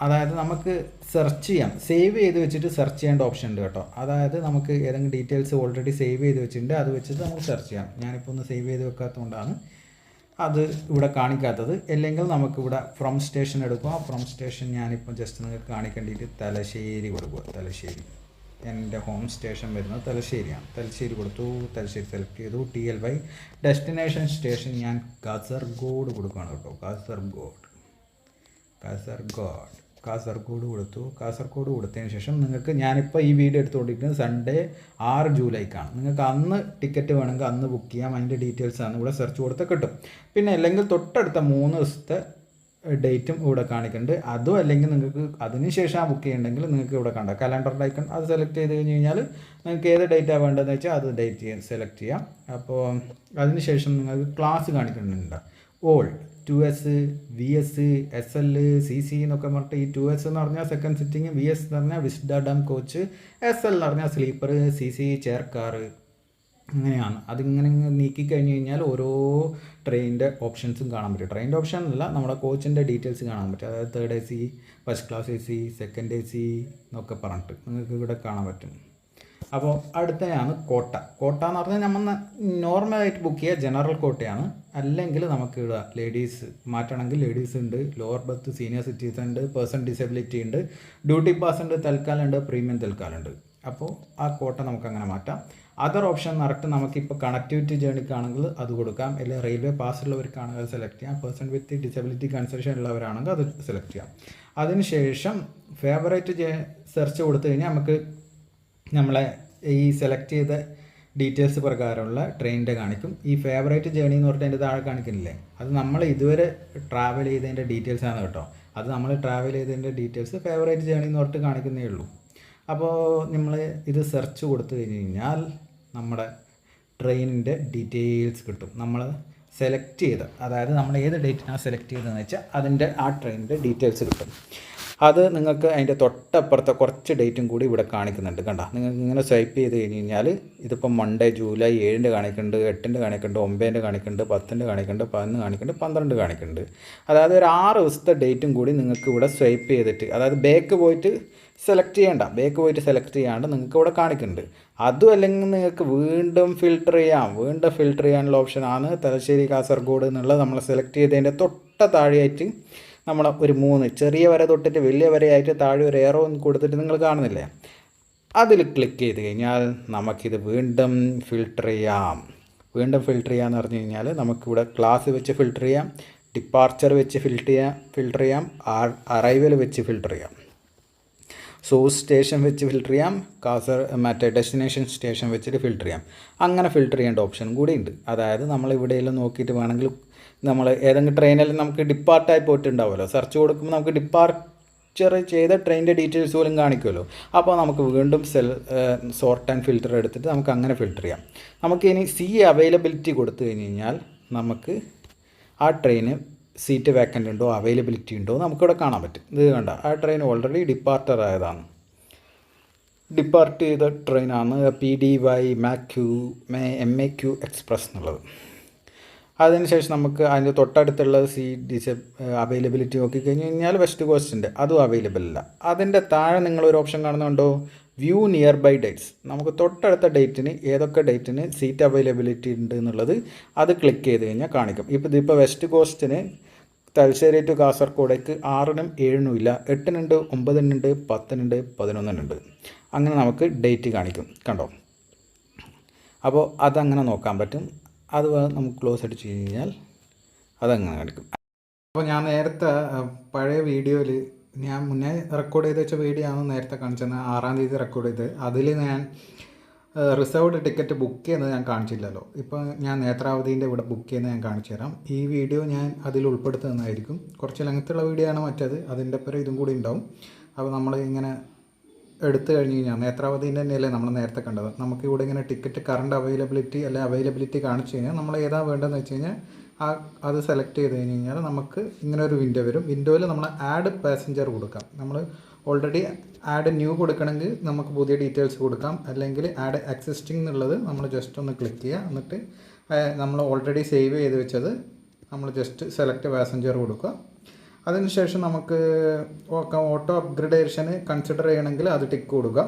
അതായത് നമുക്ക് സെർച്ച് ചെയ്യാം, സേവ് ചെയ്ത് വെച്ചിട്ട് സെർച്ച് ചെയ്യേണ്ട ഓപ്ഷൻ ഉണ്ട് കേട്ടോ. അതായത് നമുക്ക് ഏതെങ്കിലും ഡീറ്റെയിൽസ് ഓൾറെഡി സേവ് ചെയ്ത് വെച്ചിട്ടുണ്ട്, അത് വെച്ചിട്ട് നമുക്ക് സെർച്ച് ചെയ്യാം. ഞാനിപ്പോൾ ഒന്ന് സേവ് ചെയ്ത് വെക്കാത്തതുകൊണ്ടാണ് അത് ഇവിടെ കാണിക്കാത്തത്. അല്ലെങ്കിൽ നമുക്കിവിടെ ഫ്രം സ്റ്റേഷൻ എടുക്കുക. ഫ്രം സ്റ്റേഷൻ ഞാനിപ്പോൾ ജസ്റ്റ് നിങ്ങൾക്ക് കാണിക്കേണ്ടിയിട്ട് തലശ്ശേരി കൊടുക്കുക. തലശ്ശേരി എൻ്റെ ഹോം സ്റ്റേഷൻ വരുന്നത് തലശ്ശേരിയാണ്. തലശ്ശേരി കൊടുത്തു, തലശ്ശേരി സെലക്ട് ചെയ്തു. TLY ഡെസ്റ്റിനേഷൻ സ്റ്റേഷൻ ഞാൻ കാസർഗോഡ് കൊടുക്കുകയാണ് കേട്ടോ. കാസർഗോഡ് കൊടുത്തു. കാസർഗോഡ് കൊടുത്തതിന് ശേഷം നിങ്ങൾക്ക്, ഞാനിപ്പോൾ ഈ വീഡിയോ എടുത്തുകൊണ്ടിരിക്കുന്നത് സൺഡേ 6 ജൂലൈക്കാണ്. നിങ്ങൾക്ക് അന്ന് ടിക്കറ്റ് വേണമെങ്കിൽ അന്ന് ബുക്ക് ചെയ്യാം. അതിൻ്റെ ഡീറ്റെയിൽസാണ് ഇവിടെ സെർച്ച് കൊടുത്താൽ കിട്ടും. പിന്നെ അല്ലെങ്കിൽ തൊട്ടടുത്ത 3 ദിവസത്തെ ഡേറ്റും ഇവിടെ കാണിക്കുന്നുണ്ട്. അതും അല്ലെങ്കിൽ നിങ്ങൾക്ക് അതിന് ശേഷം ബുക്ക് ചെയ്യുന്നുണ്ടെങ്കിൽ നിങ്ങൾക്ക് ഇവിടെ കണ്ട കലണ്ടറിൻ്റെ ഐക്കൺ അത് സെലക്ട് ചെയ്ത് കഴിഞ്ഞ് കഴിഞ്ഞാൽ നിങ്ങൾക്ക് ഏത് ഡേറ്റാണ് വേണ്ടതെന്ന് വെച്ചാൽ അത് ഡേറ്റ് സെലക്ട് ചെയ്യാം. അപ്പോൾ അതിന് ശേഷം നിങ്ങൾക്ക് ക്ലാസ് കാണിക്കുന്നുണ്ട്. All 2S, VS, SL, CC എന്നൊക്കെ പറഞ്ഞിട്ട് ഈ 2S എന്ന് പറഞ്ഞാൽ സെക്കൻഡ് സിറ്റിങ്, VS എന്ന് പറഞ്ഞാൽ വിസ്ഡം കോച്ച്, SL എന്ന് പറഞ്ഞാൽ സ്ലീപ്പർ, CC ചെയർ കാർ, അങ്ങനെയാണ്. അതിങ്ങനെ നീക്കി കഴിഞ്ഞ് കഴിഞ്ഞാൽ ഓരോ ട്രെയിനിൻ്റെ ഓപ്ഷൻസും കാണാൻ പറ്റും. ട്രെയിനിൻ്റെ ഓപ്ഷൻ അല്ല, നമ്മുടെ കോച്ചിൻ്റെ ഡീറ്റെയിൽസ് കാണാൻ പറ്റും. അതായത് 3rd AC, first class AC, second AC എന്നൊക്കെ പറഞ്ഞിട്ട് നിങ്ങൾക്ക് ഇവിടെ കാണാൻ പറ്റും. അപ്പോൾ അടുത്തയാണ് കോട്ട. കോട്ട എന്ന് പറഞ്ഞാൽ നമ്മൾ നോർമലായിട്ട് ബുക്ക് ചെയ്യുക ജനറൽ കോട്ടയാണ്. അല്ലെങ്കിൽ നമുക്ക് ഇവിടെ ലേഡീസ് മാറ്റണമെങ്കിൽ ലേഡീസ് ഉണ്ട്, ലോവർ ബർത്ത്, സീനിയർ സിറ്റിസൺ ഉണ്ട്, പേഴ്സൺ ഡിസബിലിറ്റി ഉണ്ട്, ഡ്യൂട്ടി പാസ് ഉണ്ട്, തൽക്കാലം ഉണ്ട്, പ്രീമിയം തൽക്കാലം ഉണ്ട്. അപ്പോൾ ആ കോട്ട നമുക്ക് അങ്ങനെ മാറ്റാം. അതർ ഓപ്ഷൻ പറഞ്ഞിട്ട് നമുക്കിപ്പോൾ കണക്ടിവിറ്റി ജേണിക്കാണെങ്കിൽ അത് കൊടുക്കാം. അല്ലെങ്കിൽ റെയിൽവേ പാസ് ഉള്ളവർക്കാണെങ്കിൽ അത് സെലക്ട് ചെയ്യാം. പേഴ്സൺ വിത്ത് ഡിസബിലിറ്റി കൺസെഷൻ ഉള്ളവരാണെങ്കിൽ അത് സെലക്ട് ചെയ്യാം. അതിനുശേഷം ഫേവറേറ്റ് സെർച്ച് കൊടുത്തു കഴിഞ്ഞാൽ നമുക്ക് നമ്മളെ ഈ സെലക്ട് ചെയ്ത ഡീറ്റെയിൽസ് പ്രകാരമുള്ള ട്രെയിനിൻ്റെ കാണിക്കും. ഈ ഫേവറേറ്റ് ജേണി എന്ന് പറഞ്ഞിട്ട് അതിൻ്റെ താഴെ കാണിക്കുന്നില്ലേ, അത് നമ്മൾ ഇതുവരെ ട്രാവൽ ചെയ്തതിൻ്റെ ഡീറ്റെയിൽസാണ് കേട്ടോ. അത് നമ്മൾ ട്രാവൽ ചെയ്തതിൻ്റെ ഡീറ്റെയിൽസ് ഫേവറേറ്റ് ജേണി എന്ന് പറഞ്ഞിട്ട് കാണിക്കുന്നേ ഉള്ളൂ. അപ്പോൾ നമ്മൾ ഇത് സെർച്ച് കൊടുത്തു കഴിഞ്ഞാൽ നമ്മുടെ ട്രെയിനിൻ്റെ ഡീറ്റെയിൽസ് കിട്ടും. നമ്മൾ സെലക്ട് ചെയ്ത്, അതായത് നമ്മൾ ഏത് ഡേറ്റിനാണ് സെലക്ട് ചെയ്തതെന്ന് വെച്ചാൽ അതിൻ്റെ ആ ട്രെയിനിൻ്റെ ഡീറ്റെയിൽസ് കിട്ടും. അത് നിങ്ങൾക്ക് അതിൻ്റെ തൊട്ടപ്പുറത്തെ കുറച്ച് ഡേറ്റും കൂടി ഇവിടെ കാണിക്കുന്നുണ്ട്. കണ്ട, നിങ്ങൾക്ക് ഇങ്ങനെ സ്വൈപ്പ് ചെയ്ത് കഴിഞ്ഞ് കഴിഞ്ഞാൽ ഇതിപ്പം മൺഡേ ജൂലൈ 7 കാണിക്കുന്നുണ്ട്, 8 കാണിക്കുന്നുണ്ട്, 9 കാണിക്കുന്നുണ്ട്, 10 കാണിക്കുന്നുണ്ട്, 11 കാണിക്കുന്നുണ്ട്, 12 കാണിക്കുന്നുണ്ട്. അതായത് ഒരു 6 ദിവസത്തെ ഡേറ്റും കൂടി നിങ്ങൾക്ക് ഇവിടെ സ്വൈപ്പ് ചെയ്തിട്ട്, അതായത് ബാക്ക് പോയിട്ട് സെലക്ട് ചെയ്യേണ്ട, ബാക്ക് പോയിട്ട് സെലക്ട് ചെയ്യാണ്ട് നിങ്ങൾക്ക് ഇവിടെ കാണിക്കുന്നുണ്ട്. അതും അല്ലെങ്കിൽ നിങ്ങൾക്ക് വീണ്ടും ഫിൽട്ടർ ചെയ്യാനുള്ള ഓപ്ഷനാണ് തലശ്ശേരി കാസർഗോഡ് എന്നുള്ളത്. നമ്മൾ സെലക്ട് ചെയ്തതിൻ്റെ തൊട്ട താഴെയായിട്ട് നമ്മൾ ഒരു 3 ചെറിയ വര തൊട്ടിട്ട് വലിയ വരയായിട്ട് താഴെ ഒരു ഏറോ കൊടുത്തിട്ട് നിങ്ങൾ കാണുന്നില്ലേ, അതിൽ ക്ലിക്ക് ചെയ്ത് കഴിഞ്ഞാൽ നമുക്കിത് വീണ്ടും ഫിൽട്ടർ ചെയ്യാം. എന്ന് പറഞ്ഞു കഴിഞ്ഞാൽ നമുക്കിവിടെ ക്ലാസ് വെച്ച് ഫിൽട്ടർ ചെയ്യാം, ഡിപ്പാർച്ചർ വെച്ച് ഫിൽട്ടർ ചെയ്യാം, അറൈവൽ വെച്ച് ഫിൽട്ടർ ചെയ്യാം, സോഴ്സ് സ്റ്റേഷൻ വെച്ച് ഫിൽട്ടർ ചെയ്യാം, ഡെസ്റ്റിനേഷൻ സ്റ്റേഷൻ വെച്ചിട്ട് ഫിൽട്ടർ ചെയ്യാം. അങ്ങനെ ഫിൽട്ടർ ചെയ്യേണ്ട ഓപ്ഷൻ കൂടി ഉണ്ട്. അതായത് നമ്മൾ ഇവിടെയെല്ലാം നോക്കിയിട്ട് വേണമെങ്കിൽ നമ്മൾ ഏതെങ്കിലും ട്രെയിനിൽ നമുക്ക് ഡിപ്പാർട്ടായി പോയിട്ടുണ്ടാവുമല്ലോ, സെർച്ച് കൊടുക്കുമ്പോൾ നമുക്ക് ഡിപ്പാർച്ചർ ചെയ്ത ട്രെയിനിൻ്റെ ഡീറ്റെയിൽസ് പോലും കാണിക്കുമല്ലോ. അപ്പോൾ നമുക്ക് വീണ്ടും സോർട്ട് ആൻഡ് ഫിൽട്ടർ എടുത്തിട്ട് നമുക്ക് അങ്ങനെ ഫിൽട്ടർ ചെയ്യാം. നമുക്ക് ഇനി അവൈലബിലിറ്റി കൊടുത്തു കഴിഞ്ഞ് കഴിഞ്ഞാൽ നമുക്ക് ആ ട്രെയിന് സീറ്റ് വേക്കൻ്റ് ഉണ്ടോ, അവൈലബിലിറ്റി ഉണ്ടോ നമുക്കിവിടെ കാണാൻ പറ്റും. ഇത് കണ്ട, ആ ട്രെയിൻ ഓൾറെഡി ഡിപ്പാർട്ട് ചെയ്ത ട്രെയിനാണ് PDY MAQ എക്സ്പ്രസ് എന്നുള്ളത്. അതിനുശേഷം നമുക്ക് അതിൻ്റെ തൊട്ടടുത്തുള്ള അവൈലബിലിറ്റി നോക്കിക്കഴിഞ്ഞ് കഴിഞ്ഞാൽ വെസ്റ്റ് കോസ്റ്റിൻ്റെ അതും അവൈലബിൾ അല്ല. അതിൻ്റെ താഴെ നിങ്ങളൊരു ഓപ്ഷൻ കാണുന്നുണ്ടോ, വ്യൂ നിയർ ബൈ ഡേറ്റ്സ്. നമുക്ക് തൊട്ടടുത്ത ഡേറ്റിന് ഏതൊക്കെ ഡേറ്റിന് സീറ്റ് അവൈലബിലിറ്റി ഉണ്ട് എന്നുള്ളത് അത് ക്ലിക്ക് ചെയ്ത് കഴിഞ്ഞാൽ കാണിക്കും. ഇതിപ്പോൾ വെസ്റ്റ് കോസ്റ്റിന് തലശ്ശേരി ടു കാസർഗോഡേക്ക് 6-നും 7-നും ഇല്ല, 8-നുണ്ട്, 9-നുണ്ട്, 10-നുണ്ട്, 11-നുണ്ട്. അങ്ങനെ നമുക്ക് ഡേറ്റ് കാണിക്കും. കണ്ടോ, അപ്പോൾ അതങ്ങനെ നോക്കാൻ പറ്റും. അത് നമുക്ക് ക്ലോസ് അടിച്ച് കഴിഞ്ഞാൽ അതങ്ങനെ കാണിക്കും. അപ്പോൾ ഞാൻ നേരത്തെ പഴയ വീഡിയോയിൽ ഞാൻ മുന്നേ റെക്കോർഡ് ചെയ്ത് വെച്ച വീഡിയോ ആണ് നേരത്തെ കാണിച്ചത്, 6-ാം തീയതി റെക്കോർഡ് ചെയ്ത്. അതിൽ ഞാൻ റിസർവ്ഡ് ടിക്കറ്റ് ബുക്ക് ചെയ്യുന്നത് ഞാൻ കാണിച്ചില്ലല്ലോ. ഇപ്പോൾ ഞാൻ നേത്രാവതീൻ്റെ ഇവിടെ ബുക്ക് ചെയ്യുന്നത് ഞാൻ കാണിച്ചു തരാം. ഈ വീഡിയോ ഞാൻ അതിൽ ഉൾപ്പെടുത്തുന്നതായിരിക്കും. കുറച്ച് ലെങ്ത്തുള്ള വീഡിയോ ആണ് മറ്റേത്, അതിൻ്റെ ഒപ്പം ഇതും കൂടി ഉണ്ടാവും. അപ്പോൾ നമ്മൾ ഇങ്ങനെ എടുത്തു കഴിഞ്ഞ് കഴിഞ്ഞാൽ നേത്രാവതീൻ്റെ തന്നെയല്ലേ നമ്മൾ നേരത്തെ കണ്ടത്. നമുക്കിവിടെ ഇങ്ങനെ ടിക്കറ്റ് കറണ്ട് അവൈലബിലിറ്റി കാണിച്ചു കഴിഞ്ഞാൽ നമ്മൾ ഏതാ വേണ്ടതെന്ന് വെച്ച് കഴിഞ്ഞാൽ അത് സെലക്ട് ചെയ്ത് കഴിഞ്ഞ് കഴിഞ്ഞാൽ നമുക്ക് ഇങ്ങനെ ഒരു വിൻഡോ വരും. വിൻഡോയിൽ നമ്മൾ ആഡ് പാസഞ്ചർ കൊടുക്കാം. നമ്മൾ ഓൾറെഡി ആഡ് ന്യൂ കൊടുക്കണമെങ്കിൽ നമുക്ക് പുതിയ ഡീറ്റെയിൽസ് കൊടുക്കാം, അല്ലെങ്കിൽ ആഡ് എക്സിസ്റ്റിംഗ് എന്നുള്ളത് നമ്മൾ ജസ്റ്റ് ഒന്ന് ക്ലിക്ക് ചെയ്യുക. എന്നിട്ട് നമ്മൾ ഓൾറെഡി സേവ് ചെയ്ത് വെച്ചത് നമ്മൾ ജസ്റ്റ് സെലക്ട് പാസഞ്ചർ കൊടുക്കുക. അതിനുശേഷം നമുക്ക് ഓട്ടോ അപ്ഗ്രഡേഷന് കൺസിഡർ ചെയ്യണമെങ്കിൽ അത് ടിക്ക് കൊടുക്കുക.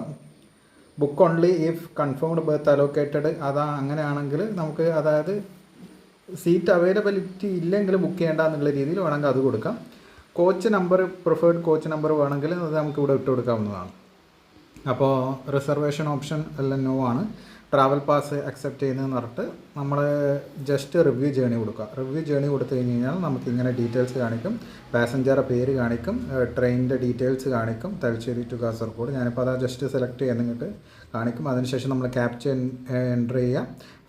Book only if confirmed birth allocated അങ്ങനെയാണെങ്കിൽ നമുക്ക്, അതായത് സീറ്റ് അവൈലബിലിറ്റി ഇല്ലെങ്കിൽ ബുക്ക് ചെയ്യേണ്ട എന്നുള്ള രീതിയിൽ വേണമെങ്കിൽ അത് കൊടുക്കാം. Coach number, preferred coach number വേണമെങ്കിൽ അത് നമുക്ക് ഇവിടെ ഇട്ട് കൊടുക്കാവുന്നതാണ്. അപ്പോൾ റിസർവേഷൻ ഓപ്ഷൻ എല്ലാം നോ ആണ്. ട്രാവൽ പാസ് അക്സെപ്റ്റ് ചെയ്യുന്നതെന്ന് പറഞ്ഞിട്ട് നമ്മൾ ജസ്റ്റ് റിവ്യൂ ജേണി കൊടുക്കുക. റിവ്യൂ ജേണി കൊടുത്തു കഴിഞ്ഞ് കഴിഞ്ഞാൽ നമുക്ക് ഇങ്ങനെ ഡീറ്റെയിൽസ് കാണിക്കും, പാസഞ്ചറുടെ പേര് കാണിക്കും, ട്രെയിനിൻ്റെ ഡീറ്റെയിൽസ് കാണിക്കും, തലശ്ശേരി ടു കാസർഗോഡ്. ഞാനിപ്പോൾ അതാ ജസ്റ്റ് സെലക്ട് ചെയ്യുന്നിട്ട് കാണിക്കും. അതിനുശേഷം നമ്മൾ ക്യാപ്ച എൻ്റർ ചെയ്യുക,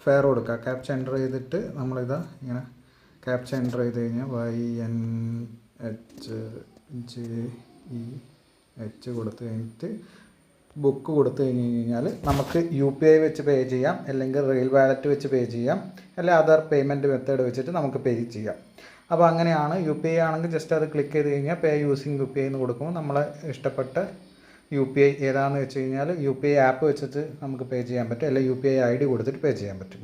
ഫെയർ കൊടുക്കുക. ക്യാപ്ച എൻ്റർ ചെയ്തിട്ട് നമ്മളിതാ ഇങ്ങനെ ക്യാപ്ച എൻ്റർ ചെയ്ത് കഴിഞ്ഞാൽ YNHGEH കൊടുത്തു കഴിഞ്ഞിട്ട് ബുക്ക് കൊടുത്തു കഴിഞ്ഞ് കഴിഞ്ഞാൽ നമുക്ക് UPI വെച്ച് പേ ചെയ്യാം, അല്ലെങ്കിൽ റെയിൽ വാലറ്റ് വെച്ച് പേ ചെയ്യാം, അല്ലെങ്കിൽ അതർ പേയ്മെൻറ്റ് മെത്തേഡ് വെച്ചിട്ട് നമുക്ക് പേ ചെയ്യാം. അപ്പോൾ അങ്ങനെയാണ്. UPI ആണെങ്കിൽ ജസ്റ്റ് അത് ക്ലിക്ക് ചെയ്ത് കഴിഞ്ഞാൽ പേ യൂസിങ് UPI എന്ന് കൊടുക്കുമ്പോൾ നമ്മളെ ഇഷ്ടപ്പെട്ട UPI ഏതാണെന്ന് വെച്ച് കഴിഞ്ഞാൽ UPI ആപ്പ് വെച്ചിട്ട് നമുക്ക് പേ ചെയ്യാൻ പറ്റും, അല്ലെങ്കിൽ UPI ID കൊടുത്തിട്ട് പേ ചെയ്യാൻ പറ്റും.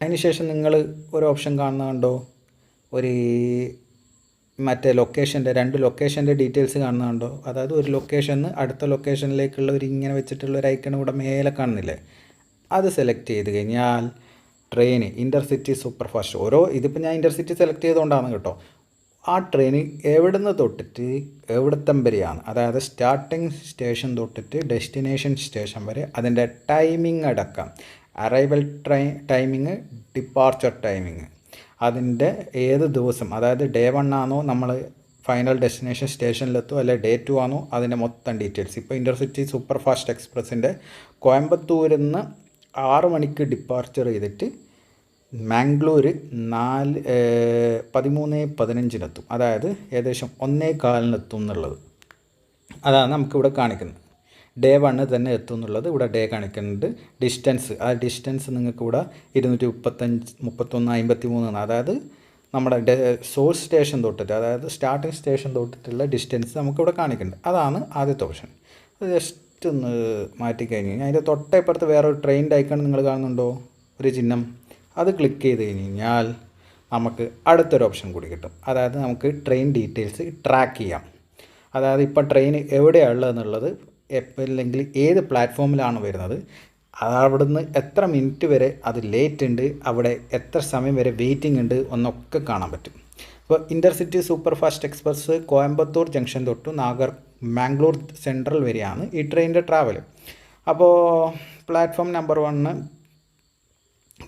അതിനുശേഷം നിങ്ങൾ ഒരു ഓപ്ഷൻ കാണുന്നുണ്ടോ, ഒരു മറ്റേ ലൊക്കേഷൻ്റെ 2 ലൊക്കേഷൻ്റെ ഡീറ്റെയിൽസ് കാണുന്നുണ്ടോ. അതായത് ഒരു ലൊക്കേഷന് അടുത്ത ലൊക്കേഷനിലേക്കുള്ള ഒരു ഇങ്ങനെ വെച്ചിട്ടുള്ള ഒരു ഐക്കൺ ഇവിടെ മേലെ കാണുന്നില്ലേ, അത് സെലക്ട് ചെയ്ത് കഴിഞ്ഞാൽ ട്രെയിൻ ഇൻ്റർസിറ്റി സൂപ്പർ ഫാസ്റ്റ് ഇതിപ്പോൾ ഞാൻ ഇൻ്റർസിറ്റി സെലക്ട് ചെയ്തുകൊണ്ടാണ് കേട്ടോ. ആ ട്രെയിൻ എവിടുന്ന് തൊട്ടിട്ട് എവിടത്തം വരെയാണ്, അതായത് സ്റ്റാർട്ടിങ് സ്റ്റേഷൻ തൊട്ടിട്ട് ഡെസ്റ്റിനേഷൻ സ്റ്റേഷൻ വരെ അതിൻ്റെ ടൈമിംഗ് അടക്കം, അറൈവൽ ടൈമിങ്, ഡിപ്പാർച്ചർ ടൈമിങ്, അതിൻ്റെ ഏത് ദിവസം, അതായത് ഡേ 1 ആണോ നമ്മൾ ഫൈനൽ ഡെസ്റ്റിനേഷൻ സ്റ്റേഷനിലെത്തും, അല്ലെങ്കിൽ ഡേ 2 ആണോ, അതിൻ്റെ മൊത്തം ഡീറ്റെയിൽസ്. ഇപ്പോൾ ഇൻ്റർസിറ്റി സൂപ്പർ ഫാസ്റ്റ് എക്സ്പ്രസിൻ്റെ കോയമ്പത്തൂരിൽ നിന്ന് 6 മണിക്ക് ഡിപ്പാർച്ചർ ചെയ്തിട്ട് മാംഗ്ലൂർ 13:15 അതായത് ഏകദേശം 1:15 എന്നുള്ളത്. അതാണ് നമുക്കിവിടെ കാണിക്കുന്നത്. ഡേ 1 തന്നെ എത്തും എന്നുള്ളത് ഇവിടെ ഡേ കാണിക്കുന്നുണ്ട്. ഡിസ്റ്റൻസ്, ആ ഡിസ്റ്റൻസ് നിങ്ങൾക്ക് ഇവിടെ 231 അതായത് നമ്മുടെ സോഴ്സ് സ്റ്റേഷൻ തൊട്ടിട്ട്, അതായത് സ്റ്റാർട്ടിങ് സ്റ്റേഷൻ തൊട്ടിട്ടുള്ള ഡിസ്റ്റൻസ് നമുക്കിവിടെ കാണിക്കുന്നുണ്ട്. അതാണ് ആദ്യത്തെ ഓപ്ഷൻ. അത് ജസ്റ്റ് ഒന്ന് മാറ്റിക്കഴിഞ്ഞ് കഴിഞ്ഞാൽ അതിൻ്റെ തൊട്ടപ്പുറത്ത് വേറെ ഒരു ട്രെയിനിൻ്റെ ഐക്കൺ നിങ്ങൾ കാണുന്നുണ്ടോ, ഒരു ചിഹ്നം, അത് ക്ലിക്ക് ചെയ്ത് കഴിഞ്ഞ് കഴിഞ്ഞാൽ നമുക്ക് അടുത്തൊരു ഓപ്ഷൻ കൂടി കിട്ടും. അതായത് നമുക്ക് ട്രെയിൻ ഡീറ്റെയിൽസ് ട്രാക്ക് ചെയ്യാം. അതായത് ഇപ്പോൾ ട്രെയിൻ എവിടെയാണ് ഉള്ളതെന്നുള്ളത്, അല്ലെങ്കിൽ ഏത് പ്ലാറ്റ്ഫോമിലാണ് വരുന്നത്, അവിടുന്ന് എത്ര മിനിറ്റ് വരെ അത് ലേറ്റ് ഉണ്ട്, അവിടെ എത്ര സമയം വരെ വെയിറ്റിംഗ് ഉണ്ട് എന്നൊക്കെ കാണാൻ പറ്റും. അപ്പോൾ intercity super fast express Coimbatore junction തൊട്ട് മാംഗ്ലൂർ സെൻട്രൽ വരെയാണ് ഈ ട്രെയിനിൻ്റെ ട്രാവൽ. അപ്പോൾ പ്ലാറ്റ്ഫോം നമ്പർ 1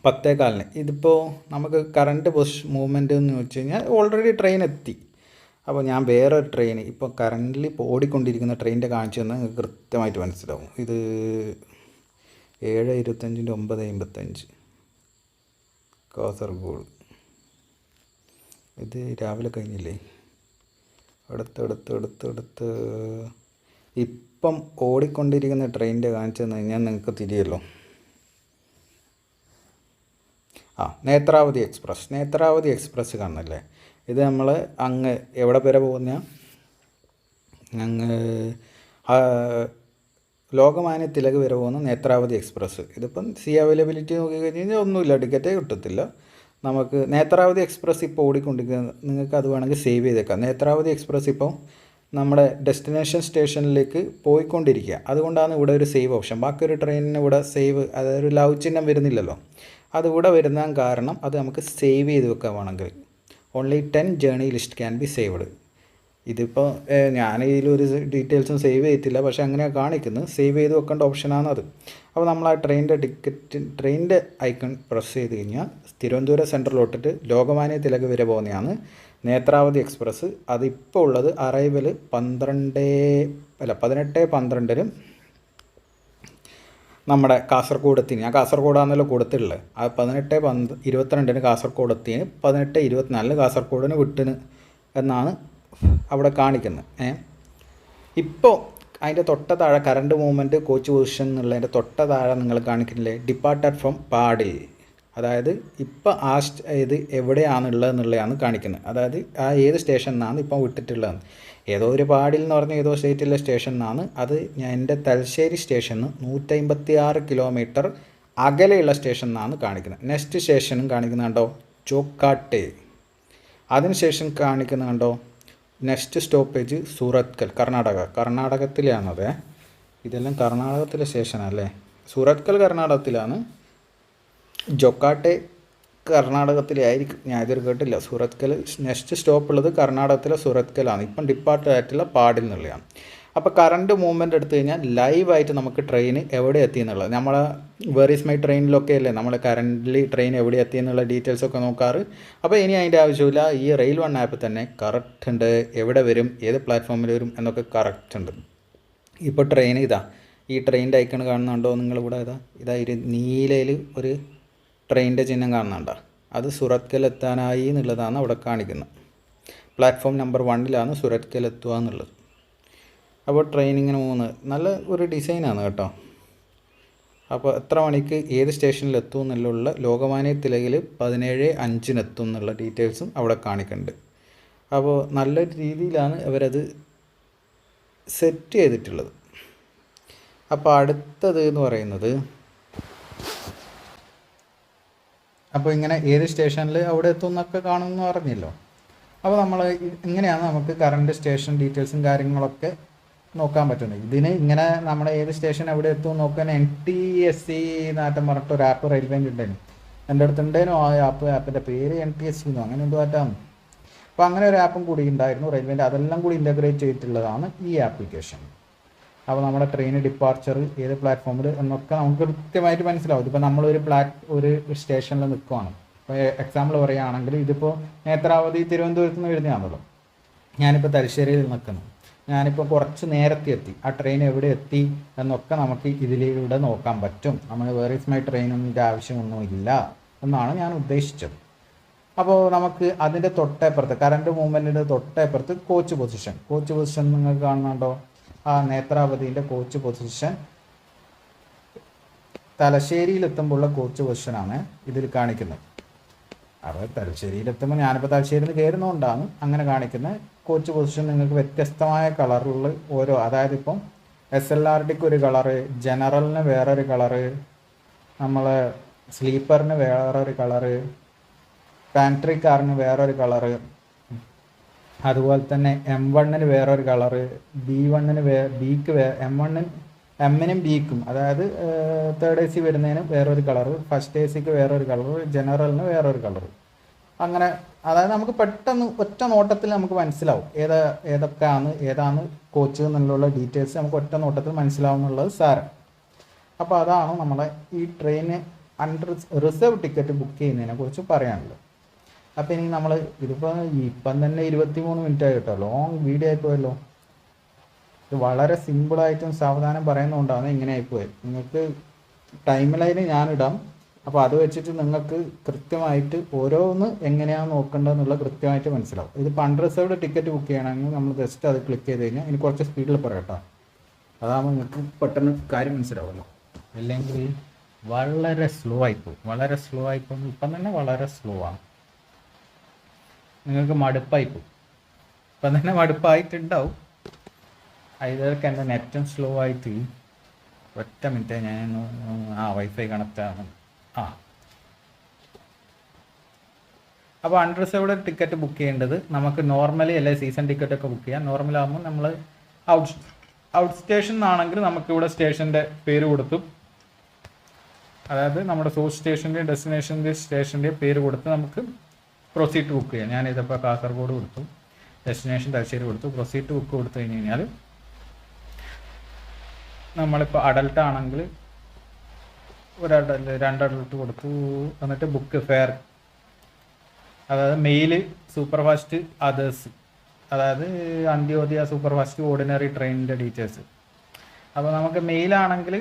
10:15. ഇതിപ്പോൾ നമുക്ക് കറണ്ട് മൂവ്മെൻറ്റ് എന്ന് വെച്ച് കഴിഞ്ഞാൽ ഓൾറെഡി ട്രെയിൻ എത്തി. അപ്പോൾ ഞാൻ വേറൊരു ട്രെയിൻ ഇപ്പോൾ കറൻ്റ്ലി ഓടിക്കൊണ്ടിരിക്കുന്ന ട്രെയിനിൻ്റെ കാണിച്ചു തന്നാൽ നിങ്ങൾക്ക് കൃത്യമായിട്ട് മനസ്സിലാവും. ഇത് 7:25 9:55 കാസർഗോഡ്. ഇത് രാവിലെ കഴിഞ്ഞില്ലേ, അടുത്ത് ഇപ്പം ഓടിക്കൊണ്ടിരിക്കുന്ന ട്രെയിനിൻ്റെ കാണിച്ചു തന്നു കഴിഞ്ഞാൽ നിങ്ങൾക്ക് തിരിയല്ലോ. നേത്രാവതി എക്സ്പ്രസ് കാണുന്നല്ലേ. ഇത് നമ്മൾ അങ്ങ് എവിടെ വരെ പോകുന്ന, അങ്ങ് ലോകമാന്യ തിലക് വരെ പോകുന്ന നേത്രാവതി എക്സ്പ്രസ്. ഇതിപ്പം അവൈലബിലിറ്റി നോക്കി കഴിഞ്ഞ് കഴിഞ്ഞാൽ ഒന്നുമില്ല, ടിക്കറ്റേ കിട്ടത്തില്ല നമുക്ക്. നേത്രാവതി എക്സ്പ്രസ് ഇപ്പോൾ ഓടിക്കൊണ്ടിരിക്കുന്നത്, നിങ്ങൾക്ക് അത് വേണമെങ്കിൽ സേവ് ചെയ്തേക്കാം. നേത്രാവതി എക്സ്പ്രസ് ഇപ്പോൾ നമ്മുടെ ഡെസ്റ്റിനേഷൻ സ്റ്റേഷനിലേക്ക് പോയിക്കൊണ്ടിരിക്കുക. അതുകൊണ്ടാണ് ഇവിടെ ഒരു സേവ് ഓപ്ഷൻ. ബാക്കിയൊരു ട്രെയിനിന് ഇവിടെ സേവ്, അതായത് ഒരു ലവ് ചിഹ്നം വരുന്നില്ലല്ലോ. അതിവിടെ വരുന്ന കാരണം അത് നമുക്ക് സേവ് ചെയ്ത് വെക്കാൻ വേണമെങ്കിൽ only 10 journey list can be saved. ഇതിപ്പോൾ ഞാൻ ഇതിലൊരു ഡീറ്റെയിൽസും സേവ് ചെയ്തിട്ടില്ല, പക്ഷേ അങ്ങനെയാണ് കാണിക്കുന്നത്. സേവ് ചെയ്ത് വെക്കേണ്ട ഓപ്ഷനാണ് അത്. അപ്പോൾ നമ്മൾ ആ ട്രെയിനിൻ്റെ ഐക്കൺ പ്രസ് ചെയ്ത് കഴിഞ്ഞാൽ തിരുവനന്തപുരം സെൻട്രലോട്ടിട്ട് ലോകമാന്യ തിലക് വരെ പോകുന്നതാണ് നേത്രാവതി എക്സ്പ്രസ്. അതിപ്പോൾ ഉള്ളത് അറൈവൽ 18:12 നമ്മുടെ കാസർഗോഡ് എത്തി. ഞാൻ കാസർഗോഡാണല്ലോ കൊടുത്തിട്ടുള്ളത്. ആ 18:22 കാസർഗോഡ് എത്തിന്, 18:24 കാസർഗോഡിന് വിട്ടിന് എന്നാണ് അവിടെ കാണിക്കുന്നത്. ഇപ്പോൾ അതിൻ്റെ തൊട്ട താഴെ കറണ്ട് മൂവ്മെൻറ്റ് കോച്ച് പൊസിഷൻ എന്നുള്ളതിൻ്റെ തൊട്ട താഴെ നിങ്ങൾ കാണിക്കുന്നില്ലേ, ഡിപ്പാർട്ടഡ് ഫ്രം പാടിൽ. അതായത് ഇപ്പോൾ ഇത് എവിടെയാണുള്ളത് എന്നുള്ളതാണ് കാണിക്കുന്നത്. അതായത് ആ ഏത് സ്റ്റേഷനിൽ നിന്നാണ് ഇപ്പം വിട്ടിട്ടുള്ളതെന്ന്. ഏതോ ഒരു പാടിൽ എന്ന് പറഞ്ഞ ഏതോ സ്റ്റേറ്റിലെ സ്റ്റേഷനിൽ നിന്നാണ്. അത് ഞാൻ എൻ്റെ തലശ്ശേരി സ്റ്റേഷനിൽ 156 കിലോമീറ്റർ അകലെയുള്ള സ്റ്റേഷനിൽ നിന്നാണ് കാണിക്കുന്നത്. നെക്സ്റ്റ് സ്റ്റേഷനും കാണിക്കുന്നത് കണ്ടോ, ചോക്കാട്ടെ. അതിനുശേഷം കാണിക്കുന്നത് കണ്ടോ, നെക്സ്റ്റ് സ്റ്റോപ്പേജ് സൂറത്കൽ, കർണാടകത്തിലാണത്. ഇതെല്ലാം കർണാടകത്തിലെ സ്റ്റേഷനല്ലേ. സൂറത്കൽ കർണാടകത്തിലാണ്, ജൊക്കാട്ടെ കർണാടകത്തിലായിരിക്കും. ഞാൻ ഇതൊരു കേട്ടില്ല. സൂറത്കൽ നെക്സ്റ്റ് സ്റ്റോപ്പ് ഉള്ളത് കർണാടകത്തിലെ സൂറത്കലാണ്. ഇപ്പം ഡിപ്പാർട്ട് ആയിട്ടുള്ള പാടിൽ നിന്നുള്ളതാണ്. അപ്പോൾ കറണ്ട് മൂവ്മെൻറ്റ് എടുത്തു കഴിഞ്ഞാൽ ലൈവായിട്ട് നമുക്ക് ട്രെയിൻ എവിടെ എത്തി എന്നുള്ളത്, നമ്മളെ വേർ ഈസ് മൈ ട്രെയിനിലൊക്കെ അല്ലേ നമ്മൾ കറൻ്റ്ലി ട്രെയിൻ എവിടെ എത്തി എന്നുള്ള ഡീറ്റെയിൽസൊക്കെ നോക്കാറ്. അപ്പോൾ ഇനി അതിൻ്റെ ആവശ്യമില്ല. ഈ റെയിൽ വൺ ആപ്പ് തന്നെ കറക്റ്റ് ഉണ്ട്, എവിടെ വരും, ഏത് പ്ലാറ്റ്ഫോമിൽ വരും എന്നൊക്കെ കറക്റ്റ് ഉണ്ട്. ഇപ്പോൾ ട്രെയിൻ ഈ ട്രെയിനിൻ്റെ ഐക്കൺ കാണുന്നുണ്ടോ നിങ്ങളിവിടെ? ഇതാ നീലയിൽ ഒരു ട്രെയിനിൻ്റെ ചിഹ്നം കാണുന്നുണ്ടോ? അത് സുറത്കൽ എത്താനായി എന്നുള്ളതാണ് അവിടെ കാണിക്കുന്നത്. പ്ലാറ്റ്ഫോം നമ്പർ 1 സുറത്കൽ എത്തുക എന്നുള്ളത്. അപ്പോൾ ട്രെയിൻ ഇങ്ങനെ പോകുന്നത് നല്ല ഒരു ഡിസൈനാണ് കേട്ടോ. അപ്പോൾ എത്ര മണിക്ക് ഏത് സ്റ്റേഷനിൽ എത്തും എന്നുള്ള ലോകമാന്യ തിലകിൽ 17:05 എത്തും എന്നുള്ള ഡീറ്റെയിൽസും അവിടെ കാണിക്കുന്നുണ്ട്. അപ്പോൾ നല്ല രീതിയിലാണ് അവരത് സെറ്റ് ചെയ്തിട്ടുള്ളത്. അപ്പോൾ അടുത്തത് എന്ന് പറയുന്നത്, അപ്പോൾ ഇങ്ങനെ ഏത് സ്റ്റേഷനിൽ അവിടെ എത്തും എന്നൊക്കെ കാണുമെന്ന് പറഞ്ഞല്ലോ. അപ്പോൾ നമ്മൾ ഇങ്ങനെയാണ് നമുക്ക് കറണ്ട് സ്റ്റേഷൻ ഡീറ്റെയിൽസും കാര്യങ്ങളൊക്കെ നോക്കാൻ പറ്റുന്നത്. ഇതിന് ഇങ്ങനെ നമ്മുടെ ഏത് സ്റ്റേഷൻ എവിടെ എത്തും നോക്കാൻ NTSC നാട്ടം പറഞ്ഞിട്ട് ഒരു ആപ്പ് റെയിൽവേൻ്റെ ഉണ്ടായിരുന്നു. എൻ്റെ അടുത്തുണ്ടേനോ ആ ആപ്പിൻ്റെ പേര് NTSC എന്നോ അങ്ങനെ എന്തോ ആറ്റാണ്. അപ്പോൾ അങ്ങനെ ഒരു ആപ്പും കൂടി ഉണ്ടായിരുന്നു റെയിൽവേൻ്റെ. അതെല്ലാം കൂടി ഇൻ്റഗ്രേറ്റ് ചെയ്തിട്ടുള്ളതാണ് ഈ ആപ്ലിക്കേഷൻ. അപ്പോൾ നമ്മുടെ ട്രെയിൻ ഡിപ്പാർച്ചർ ഏത് പ്ലാറ്റ്ഫോമിൽ എന്നൊക്കെ നമുക്ക് കൃത്യമായിട്ട് മനസ്സിലാവും. ഇതിപ്പോൾ നമ്മളൊരു ഒരു സ്റ്റേഷനിൽ നിൽക്കുവാണ്. ഇപ്പോൾ എക്സാമ്പിൾ പറയുകയാണെങ്കിൽ ഇതിപ്പോൾ നേത്രാവതി തിരുവനന്തപുരത്ത് നിന്ന് വരുന്നതാണല്ലോ. ഞാനിപ്പോൾ തലശ്ശേരിയിൽ നിൽക്കുന്നു. ഞാനിപ്പോൾ കുറച്ച് നേരത്തെ എത്തി. ആ ട്രെയിൻ എവിടെ എത്തി എന്നൊക്കെ നമുക്ക് ഇതിലൂടെ നോക്കാൻ പറ്റും. നമ്മൾ വേർ ഈസ് മൈ ട്രെയിനൊന്നും ആവശ്യമൊന്നുമില്ല എന്നാണ് ഞാൻ ഉദ്ദേശിച്ചത്. അപ്പോൾ നമുക്ക് അതിൻ്റെ തൊട്ടപ്പുറത്ത് കറണ്ട് മൂവ്മെൻറ്റിൻ്റെ തൊട്ടപ്പുറത്ത് കോച്ച് പൊസിഷൻ നിങ്ങൾക്ക് കാണുന്നുണ്ടോ? ആ നേത്രാവതിൻ്റെ കോച്ച് പൊസിഷൻ തലശ്ശേരിയിലെത്തുമ്പോഴുള്ള കോച്ച് പൊസിഷനാണ് ഇതിൽ കാണിക്കുന്നത്. അപ്പോൾ തലശ്ശേരിയിലെത്തുമ്പോൾ ഞാനിപ്പോൾ തലശ്ശേരിയിൽ നിന്ന് കയറുന്നതുകൊണ്ടാണ് അങ്ങനെ കാണിക്കുന്നത്. കോച്ച് പൊസിഷൻ നിങ്ങൾക്ക് വ്യത്യസ്തമായ കളറിൽ ഓരോ, അതായത് ഇപ്പം SLRDക്ക് ഒരു കളറ്, ജനറലിന് വേറൊരു കളറ്, നമ്മൾ സ്ലീപ്പറിന് വേറൊരു കളറ്, പാൻട്രി കാറിന് വേറൊരു കളറ്, അതുപോലെ തന്നെ M1ന് വേറൊരു കളറ്, B1ന് ബിക്ക് എമ്മിനും ബിക്കും, അതായത് തേർഡ് AC വരുന്നതിന് വേറൊരു കളറ്, ഫസ്റ്റ് ACക്ക് വേറൊരു കളറ്, ജനറലിന് വേറൊരു കളറ്. അങ്ങനെ അതായത് നമുക്ക് പെട്ടെന്ന് ഒറ്റ നോട്ടത്തിൽ നമുക്ക് മനസ്സിലാവും ഏതാണ് കോച്ച് എന്നുള്ള ഡീറ്റെയിൽസ് നമുക്ക് ഒറ്റ നോട്ടത്തിൽ മനസ്സിലാവും എന്നുള്ളത് സാരം. അപ്പോൾ അതാണ് നമ്മളെ ഈ ട്രെയിന് റിസർവ് ടിക്കറ്റ് ബുക്ക് ചെയ്യുന്നതിനെ കുറിച്ച് പറയാനുള്ളത്. അപ്പോൾ ഇനി നമ്മൾ ഇപ്പം തന്നെ 23 മിനിറ്റ് ആയി കേട്ടോ, ലോങ് വീഡിയോ ആയിപ്പോയല്ലോ. ഇത് വളരെ സിമ്പിളായിട്ടും സാവധാനം പറയുന്നതുകൊണ്ടാണ് ഇങ്ങനെ ആയിപ്പോയത്. നിങ്ങൾക്ക് ടൈം ലൈന് ഞാനിടാം, അപ്പോൾ അത് വെച്ചിട്ട് നിങ്ങൾക്ക് കൃത്യമായിട്ട് ഓരോന്ന് എങ്ങനെയാണ് നോക്കേണ്ടതെന്നുള്ള കൃത്യമായിട്ട് മനസ്സിലാവും. ഇതിപ്പോൾ അൺറിസർവ്ഡ് ടിക്കറ്റ് ബുക്ക് ചെയ്യണമെങ്കിൽ നമ്മൾ ജസ്റ്റ് അത് ക്ലിക്ക് ചെയ്ത് കഴിഞ്ഞാൽ ഇനി കുറച്ച് സ്പീഡിൽ പറയട്ടോ, അതാകുമ്പോൾ നിങ്ങൾക്ക് പെട്ടെന്ന് കാര്യം മനസ്സിലാവുമല്ലോ. അല്ലെങ്കിൽ വളരെ സ്ലോ ആയിപ്പോകും. ഇപ്പം തന്നെ വളരെ സ്ലോ ആണ്, നിങ്ങൾക്ക് മടുപ്പായിപ്പോകും. ഇപ്പം തന്നെ മടുപ്പായിട്ടുണ്ടാവും. ഇതൊക്കെ എൻ്റെ നെറ്റും സ്ലോ ആയിട്ട് ഒറ്റ മിനിറ്റ് ഞാൻ വൈഫൈ കണക്റ്റ് ആണ്. അപ്പോൾ അൺറിസർവ്ഡ് ടിക്കറ്റ് ബുക്ക് ചെയ്യേണ്ടത് നമുക്ക് നോർമലി അല്ലെ സീസൺ ടിക്കറ്റൊക്കെ ബുക്ക് ചെയ്യാം. നോർമലാകുമ്പോൾ നമ്മൾ ഔട്ട് സ്റ്റേഷൻ ആണെങ്കിൽ നമുക്കിവിടെ സ്റ്റേഷൻ്റെ പേര് കൊടുത്തു, അതായത് നമ്മുടെ സോഴ്സ് സ്റ്റേഷൻ്റെയും സ്റ്റേഷൻ്റെയും പേര് കൊടുത്ത് നമുക്ക് പ്രൊസീഡ് ബുക്ക് ചെയ്യാം. ഞാനിതിപ്പോൾ കാസർഗോഡ് കൊടുത്തു, ഡെസ്റ്റിനേഷൻ തലശ്ശേരി കൊടുത്തു, പ്രൊസീഡ് ബുക്ക് കൊടുത്തു കഴിഞ്ഞ് കഴിഞ്ഞാൽ നമ്മളിപ്പോൾ അഡൽട്ട് ആണെങ്കിൽ രണ്ട് അഡൽട്ട് കൊടുത്തു. എന്നിട്ട് ബുക്ക് ഫെയർ, അതായത് മെയില് സൂപ്പർ ഫാസ്റ്റ് അതേഴ്സ്, അതായത് അന്ത്യോദയ സൂപ്പർ ഫാസ്റ്റ് ഓർഡിനറി ട്രെയിനിൻ്റെ ഡീറ്റെയിൽസ്. അപ്പോൾ നമുക്ക് മെയിലാണെങ്കിൽ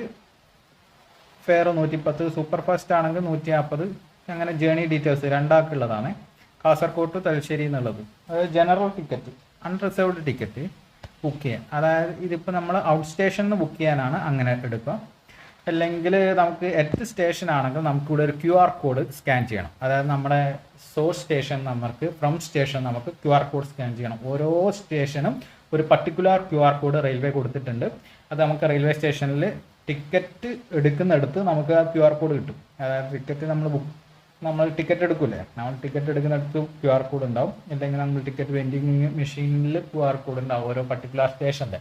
ഫെയർ 110, സൂപ്പർ ഫാസ്റ്റ് ആണെങ്കിൽ 150. അങ്ങനെ ജേണി ഡീറ്റെയിൽസ് രണ്ടാൾക്കുള്ളതാണ്. കാസർഗോഡ് ടു തലശ്ശേരി എന്നുള്ളത്. അതായത് general ticket, unreserved ticket book ചെയ്യാൻ, അതായത് ഇതിപ്പോൾ നമ്മൾ ഔട്ട് സ്റ്റേഷനിൽ ബുക്ക് ചെയ്യാനാണ് അങ്ങനെ എടുക്കുക. അല്ലെങ്കിൽ നമുക്ക് എറ്റ് സ്റ്റേഷൻ ആണെങ്കിൽ നമുക്കിവിടെ ഒരു QR കോഡ് സ്കാൻ ചെയ്യണം. അതായത് നമ്മുടെ സോഴ്സ് സ്റ്റേഷൻ നമുക്ക് ഫ്രം സ്റ്റേഷൻ നമുക്ക് QR കോഡ് സ്കാൻ ചെയ്യണം. ഓരോ സ്റ്റേഷനും ഒരു പർട്ടിക്കുലർ QR കോഡ് റെയിൽവേ കൊടുത്തിട്ടുണ്ട്. അത് നമുക്ക് റെയിൽവേ സ്റ്റേഷനിൽ ടിക്കറ്റ് എടുക്കുന്നിടത്ത് നമുക്ക് ആ QR കോഡ് കിട്ടും. അതായത് ടിക്കറ്റ് നമ്മൾ ടിക്കറ്റ് എടുക്കൂലേ, നമ്മൾ ടിക്കറ്റ് എടുക്കുന്നിടത്ത് QR കോഡ് ഉണ്ടാവും. അല്ലെങ്കിൽ നമ്മൾ ടിക്കറ്റ് വെൻഡിങ് മെഷീനിൽ QR കോഡ് ഉണ്ടാവും ഓരോ പർട്ടിക്കുലർ സ്റ്റേഷൻ്റെ.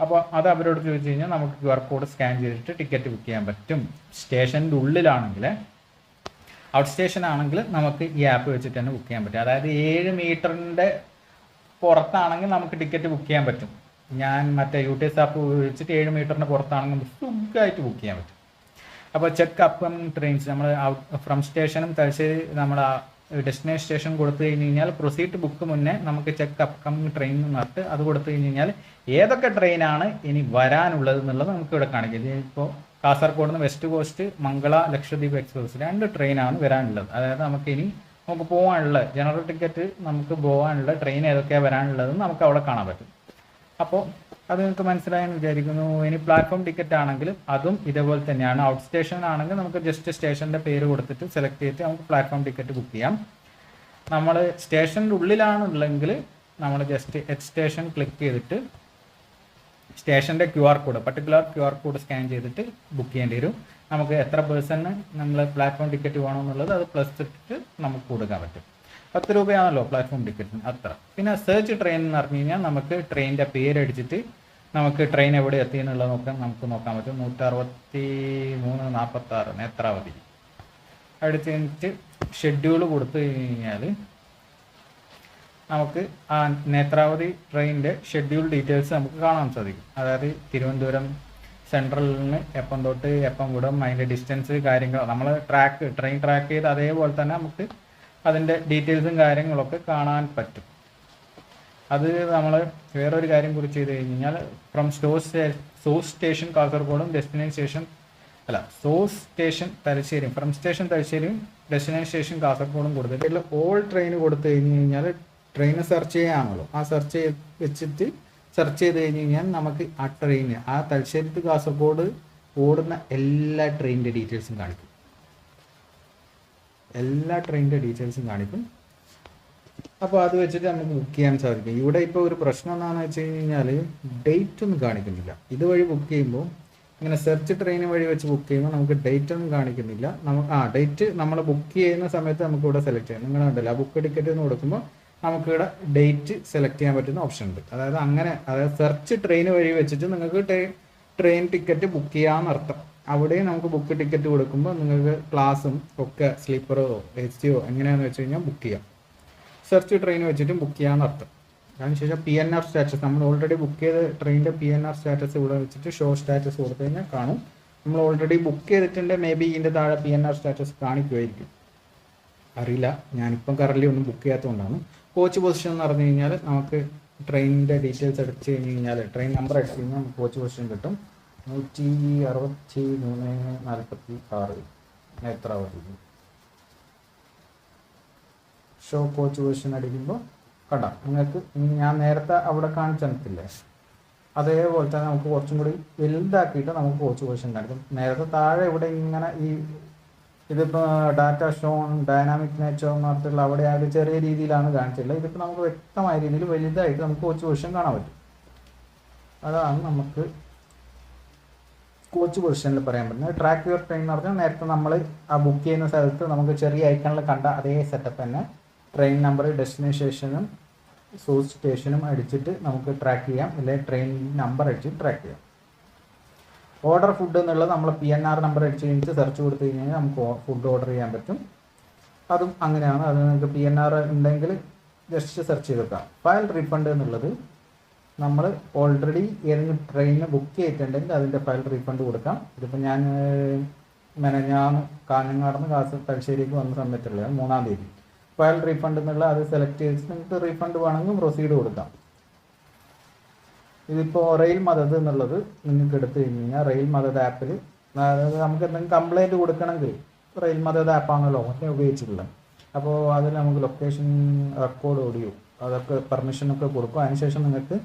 അപ്പോൾ അത് അവരോട് ചോദിച്ചു കഴിഞ്ഞാൽ നമുക്ക് QR കോഡ് സ്കാൻ ചെയ്തിട്ട് ടിക്കറ്റ് ബുക്ക് ചെയ്യാൻ പറ്റും. സ്റ്റേഷൻ്റെ ഉള്ളിലാണെങ്കിൽ, ഔട്ട് സ്റ്റേഷൻ ആണെങ്കിൽ നമുക്ക് ഈ ആപ്പ് വെച്ചിട്ട് തന്നെ ബുക്ക് ചെയ്യാൻ പറ്റും. അതായത് 7 മീറ്ററിൻ്റെ പുറത്താണെങ്കിൽ നമുക്ക് ടിക്കറ്റ് ബുക്ക് ചെയ്യാൻ പറ്റും. ഞാൻ മറ്റേ UTS ആപ്പ് ഉപയോഗിച്ചിട്ട് 7 മീറ്ററിന് പുറത്താണെങ്കിൽ നമുക്ക് സുഖമായിട്ട് ബുക്ക് ചെയ്യാൻ പറ്റും. അപ്പോൾ ചെക്ക് അപ്കമിങ് ട്രെയിൻസ് നമ്മൾ ഫ്രം സ്റ്റേഷനും തലശ്ശേരി നമ്മൾ ഡെസ്റ്റിനേഷൻ സ്റ്റേഷൻ കൊടുത്തു കഴിഞ്ഞ് കഴിഞ്ഞാൽ പ്രൊസീഡ് ബുക്ക് മുന്നേ നമുക്ക് ചെക്ക് അപ്കമിങ് ട്രെയിൻ എന്ന് പറഞ്ഞിട്ട് അത് കൊടുത്തു കഴിഞ്ഞ് കഴിഞ്ഞാൽ ഏതൊക്കെ ട്രെയിനാണ് ഇനി വരാനുള്ളത് എന്നുള്ളത് നമുക്ക് ഇവിടെ കാണിക്കും. ഇപ്പോൾ കാസർഗോഡ് നിന്ന് west cost Mangala Lakshadweep express 2 ട്രെയിനാണ് വരാനുള്ളത്. അതായത് നമുക്ക് പോകാനുള്ള ജനറൽ ടിക്കറ്റ് നമുക്ക് പോകാനുള്ള ട്രെയിൻ ഏതൊക്കെയാണ് വരാനുള്ളതെന്ന് നമുക്ക് അവിടെ കാണാൻ പറ്റും. അപ്പോൾ അത് നിങ്ങൾക്ക് മനസ്സിലായെന്ന് വിചാരിക്കുന്നു. ഇനി പ്ലാറ്റ്ഫോം ടിക്കറ്റ് ആണെങ്കിലും അതും ഇതേപോലെ തന്നെയാണ്. ഔട്ട് സ്റ്റേഷൻ ആണെങ്കിൽ നമുക്ക് ജസ്റ്റ് സ്റ്റേഷൻ്റെ പേര് കൊടുത്തിട്ട് സെലക്ട് ചെയ്തിട്ട് നമുക്ക് പ്ലാറ്റ്ഫോം ടിക്കറ്റ് ബുക്ക് ചെയ്യാം. നമ്മൾ സ്റ്റേഷൻ്റെ ഉള്ളിലാണുള്ളെങ്കിൽ നമ്മൾ ജസ്റ്റ് എറ്റ് സ്റ്റേഷൻ ക്ലിക്ക് ചെയ്തിട്ട് സ്റ്റേഷൻ്റെ പർട്ടിക്കുലർ QR കോഡ് സ്കാൻ ചെയ്തിട്ട് ബുക്ക് ചെയ്യേണ്ടി വരും. നമുക്ക് എത്ര പേഴ്സണ് നമ്മൾ പ്ലാറ്റ്ഫോം ടിക്കറ്റ് വേണമെന്നുള്ളത് അത് പ്ലസ് ഇട്ടിട്ട് നമുക്ക് കൊടുക്കാൻ പറ്റും. 10 രൂപയാണല്ലോ പ്ലാറ്റ്ഫോം ടിക്കറ്റിന് അത്ര. പിന്നെ സെർച്ച് ട്രെയിൻ എന്ന് പറഞ്ഞു കഴിഞ്ഞാൽ നമുക്ക് ട്രെയിനിൻ്റെ പേരടിച്ചിട്ട് നമുക്ക് ട്രെയിൻ എവിടെ എത്തി എന്നുള്ളത് നമുക്ക് നോക്കാൻ പറ്റും. 163:46 നേത്രാവതി അടിച്ച് കഴിഞ്ഞിട്ട് ഷെഡ്യൂൾ കൊടുത്തു കഴിഞ്ഞാൽ നമുക്ക് ആ നേത്രാവതി ട്രെയിനിൻ്റെ ഷെഡ്യൂൾ ഡീറ്റെയിൽസ് നമുക്ക് കാണാൻ സാധിക്കും. അതായത് തിരുവനന്തപുരം സെൻട്രലിൽ നിന്ന് എപ്പം തൊട്ട് എപ്പം വിടും, അതിൻ്റെ ഡിസ്റ്റൻസ് കാര്യങ്ങൾ നമ്മൾ ട്രെയിൻ ട്രാക്ക് ചെയ്ത് അതേപോലെ തന്നെ നമുക്ക് അതിൻ്റെ ഡീറ്റെയിൽസും കാര്യങ്ങളൊക്കെ കാണാൻ പറ്റും. അത് നമ്മൾ വേറൊരു കാര്യം കുറിച്ച് ചെയ്ത് കഴിഞ്ഞാൽ ഫ്രം സോഴ്സ് സ്റ്റേഷൻ കാസർഗോഡും സോഴ്സ് സ്റ്റേഷൻ തലശ്ശേരിയും ഫ്രം സ്റ്റേഷൻ തലശ്ശേരിയും ഡെസ്റ്റിനേഷൻ സ്റ്റേഷൻ കാസർഗോഡും കൊടുത്തിട്ട് ഓൾ ട്രെയിൻ കൊടുത്തു കഴിഞ്ഞ് കഴിഞ്ഞാൽ ട്രെയിൻ സെർച്ച് ചെയ്യാമല്ലോ. ആ സെർച്ച് വെച്ചിട്ട് സെർച്ച് ചെയ്ത് കഴിഞ്ഞ് കഴിഞ്ഞാൽ നമുക്ക് ആ ട്രെയിന്, ആ തലശ്ശേരി ടു കാസർഗോഡ് ഓടുന്ന എല്ലാ ട്രെയിനിൻ്റെ ഡീറ്റെയിൽസും കാണിക്കും. എല്ലാ ട്രെയിനിൻ്റെ ഡീറ്റെയിൽസും കാണിക്കും. അപ്പോൾ അത് വെച്ചിട്ട് നമുക്ക് ബുക്ക് ചെയ്യാൻ സാധിക്കും. ഇവിടെ ഇപ്പോൾ ഒരു പ്രശ്നം എന്താണെന്ന് വെച്ച് കഴിഞ്ഞാൽ ഡേറ്റ് ഒന്നും കാണിക്കുന്നില്ല. ഇതുവഴി ബുക്ക് ചെയ്യുമ്പോൾ, ഇങ്ങനെ സെർച്ച് ട്രെയിൻ വഴി വെച്ച് ബുക്ക് ചെയ്യുമ്പോൾ നമുക്ക് ഡേറ്റ് ഒന്നും കാണിക്കുന്നില്ല. നമുക്ക് ഡേറ്റ് നമ്മൾ ബുക്ക് ചെയ്യുന്ന സമയത്ത് നമുക്ക് ഇവിടെ സെലക്ട് ചെയ്യാം. നിങ്ങൾ കണ്ടില്ല, ബുക്ക് ടിക്കറ്റ് എന്ന് കൊടുക്കുമ്പോൾ നമുക്കിവിടെ ഡേറ്റ് സെലക്ട് ചെയ്യാൻ പറ്റുന്ന ഓപ്ഷൻ ഉണ്ട്. അതായത് സെർച്ച് ട്രെയിൻ വഴി വെച്ചിട്ട് നിങ്ങൾക്ക് ട്രെയിൻ ടിക്കറ്റ് ബുക്ക് ചെയ്യാമെന്നർത്ഥം. അവിടെയും നമുക്ക് ബുക്ക് ടിക്കറ്റ് കൊടുക്കുമ്പോൾ നിങ്ങൾക്ക് ക്ലാസ്സും ഒക്കെ സ്ലീപ്പറോ എസിയോ എങ്ങനെയാണെന്ന് വെച്ച് കഴിഞ്ഞാൽ ബുക്ക് ചെയ്യാം. സെർച്ച് ട്രെയിൻ വെച്ചിട്ടും ബുക്ക് ചെയ്യാമെന്നർത്ഥം. അതിനുശേഷം PNR സ്റ്റാറ്റസ്, നമ്മൾ ഓൾറെഡി ബുക്ക് ചെയ്ത ട്രെയിനിൻ്റെ PNR സ്റ്റാറ്റസ് ഇവിടെ വെച്ചിട്ട് ഷോ സ്റ്റാറ്റസ് കൊടുത്തു കഴിഞ്ഞാൽ കാണും. നമ്മൾ ഓൾറെഡി ബുക്ക് ചെയ്തിട്ടുണ്ടെങ്കിൽ മേ ബി ഇതിൻ്റെ താഴെ PNR സ്റ്റാറ്റസ് കാണിക്കുമായിരിക്കും, അറിയില്ല. ഞാനിപ്പം കറൻറ്റ്ലി ഒന്നും ബുക്ക് ചെയ്യാത്തതുകൊണ്ടാണ്. കോച്ച് പൊസിഷൻ എന്ന് പറഞ്ഞു കഴിഞ്ഞാൽ നമുക്ക് ട്രെയിനിൻ്റെ ഡീറ്റെയിൽസ് അടിച്ച് കഴിഞ്ഞ് കഴിഞ്ഞാൽ, ട്രെയിൻ നമ്പർ അടിച്ച് കഴിഞ്ഞാൽ നമുക്ക് കോച്ച് പൊസിഷൻ കിട്ടും. 163:46 എത്ര ആവും. ഷോ കോച്ച് പൊസിഷൻ അടിക്കുമ്പോൾ കണ്ടാം നിങ്ങൾക്ക്. ഞാൻ നേരത്തെ അവിടെ കാണിച്ചു തന്നിട്ടില്ലേ, അതേപോലെ തന്നെ നമുക്ക് കുറച്ചും കൂടി വലുതാക്കിയിട്ട് നമുക്ക് കോച്ച് പൊസിഷൻ കാണിക്കും. നേരത്തെ താഴെ ഇവിടെ ഇങ്ങനെ ഇതിപ്പോൾ ഡാറ്റ ഷോൺ ഡൈനാമിക് നേച്ചർ എന്ന് പറഞ്ഞിട്ടുള്ള അവിടെ ആയിട്ട് ചെറിയ രീതിയിലാണ് കാണിച്ചിട്ടുള്ളത്. ഇതിപ്പോൾ നമുക്ക് വ്യക്തമായ രീതിയിൽ വലുതായിട്ട് നമുക്ക് കോച്ച് പൊസിഷൻ കാണാൻ പറ്റും. അതാണ് നമുക്ക് കോച്ച് പൊസിഷനിൽ പറയാൻ പറ്റുന്നത്. ട്രാക്ക് യുവർ ട്രെയിൻ എന്ന് പറഞ്ഞാൽ നേരത്തെ നമ്മൾ ആ ബുക്ക് ചെയ്യുന്ന സ്ഥലത്ത് നമുക്ക് ചെറിയ ഐക്കണിൽ കണ്ട അതേ സെറ്റപ്പ് തന്നെ ട്രെയിൻ നമ്പർ, ഡെസ്റ്റിനേഷനും സോഴ്സ് സ്റ്റേഷനും അടിച്ചിട്ട് നമുക്ക് ട്രാക്ക് ചെയ്യാം, അല്ലെങ്കിൽ ട്രെയിൻ നമ്പർ അടിച്ചിട്ട് ട്രാക്ക് ചെയ്യാം. ഓർഡർ ഫുഡ് എന്നുള്ളത് നമ്മൾ PNR നമ്പർ അടിച്ച് കഴിഞ്ഞിട്ട് സെർച്ച് കൊടുത്തു കഴിഞ്ഞാൽ നമുക്ക് ഫുഡ് ഓർഡർ ചെയ്യാൻ പറ്റും. അതും അങ്ങനെയാണ്. അത് നിങ്ങൾക്ക് PNR ഉണ്ടെങ്കിൽ ജസ്റ്റ് സെർച്ച് ചെയ്തെടുക്കാം. ഫയൽ റീഫണ്ട് എന്നുള്ളത് നമ്മൾ ഓൾറെഡി ഏതെങ്കിലും ട്രെയിനിന് ബുക്ക് ചെയ്തിട്ടുണ്ടെങ്കിൽ അതിൻ്റെ ഫയൽ റീഫണ്ട് കൊടുക്കാം. ഇതിപ്പോൾ ഞാൻ കാഞ്ഞങ്ങാടുന്ന് തലശ്ശേരിക്ക് വന്ന സമയത്തുള്ളത് 3-ാം തീയതി. ഫയൽ റീഫണ്ട് എന്നുള്ള അത് സെലക്ട് ചെയ്തിട്ട് നിങ്ങൾക്ക് റീഫണ്ട് വേണമെങ്കിൽ പ്രൊസീഡ് കൊടുക്കാം. ഇതിപ്പോൾ റെയിൽ മദത് എന്നുള്ളത് നിങ്ങൾക്ക് എടുത്തു കഴിഞ്ഞ് കഴിഞ്ഞാൽ റെയിൽ മദത് ആപ്പിൽ, അതായത് നമുക്ക് എന്തെങ്കിലും കംപ്ലയിൻറ്റ് കൊടുക്കണമെങ്കിൽ റെയിൽ മദത് ആപ്പാണല്ലോ മറ്റേ ഉപയോഗിച്ചിട്ടുള്ളത്. അപ്പോൾ അതിൽ നമുക്ക് ലൊക്കേഷൻ, റെക്കോർഡ്, ഓഡിയോ അതൊക്കെ പെർമിഷനൊക്കെ കൊടുക്കും. അതിനുശേഷം നിങ്ങൾക്ക്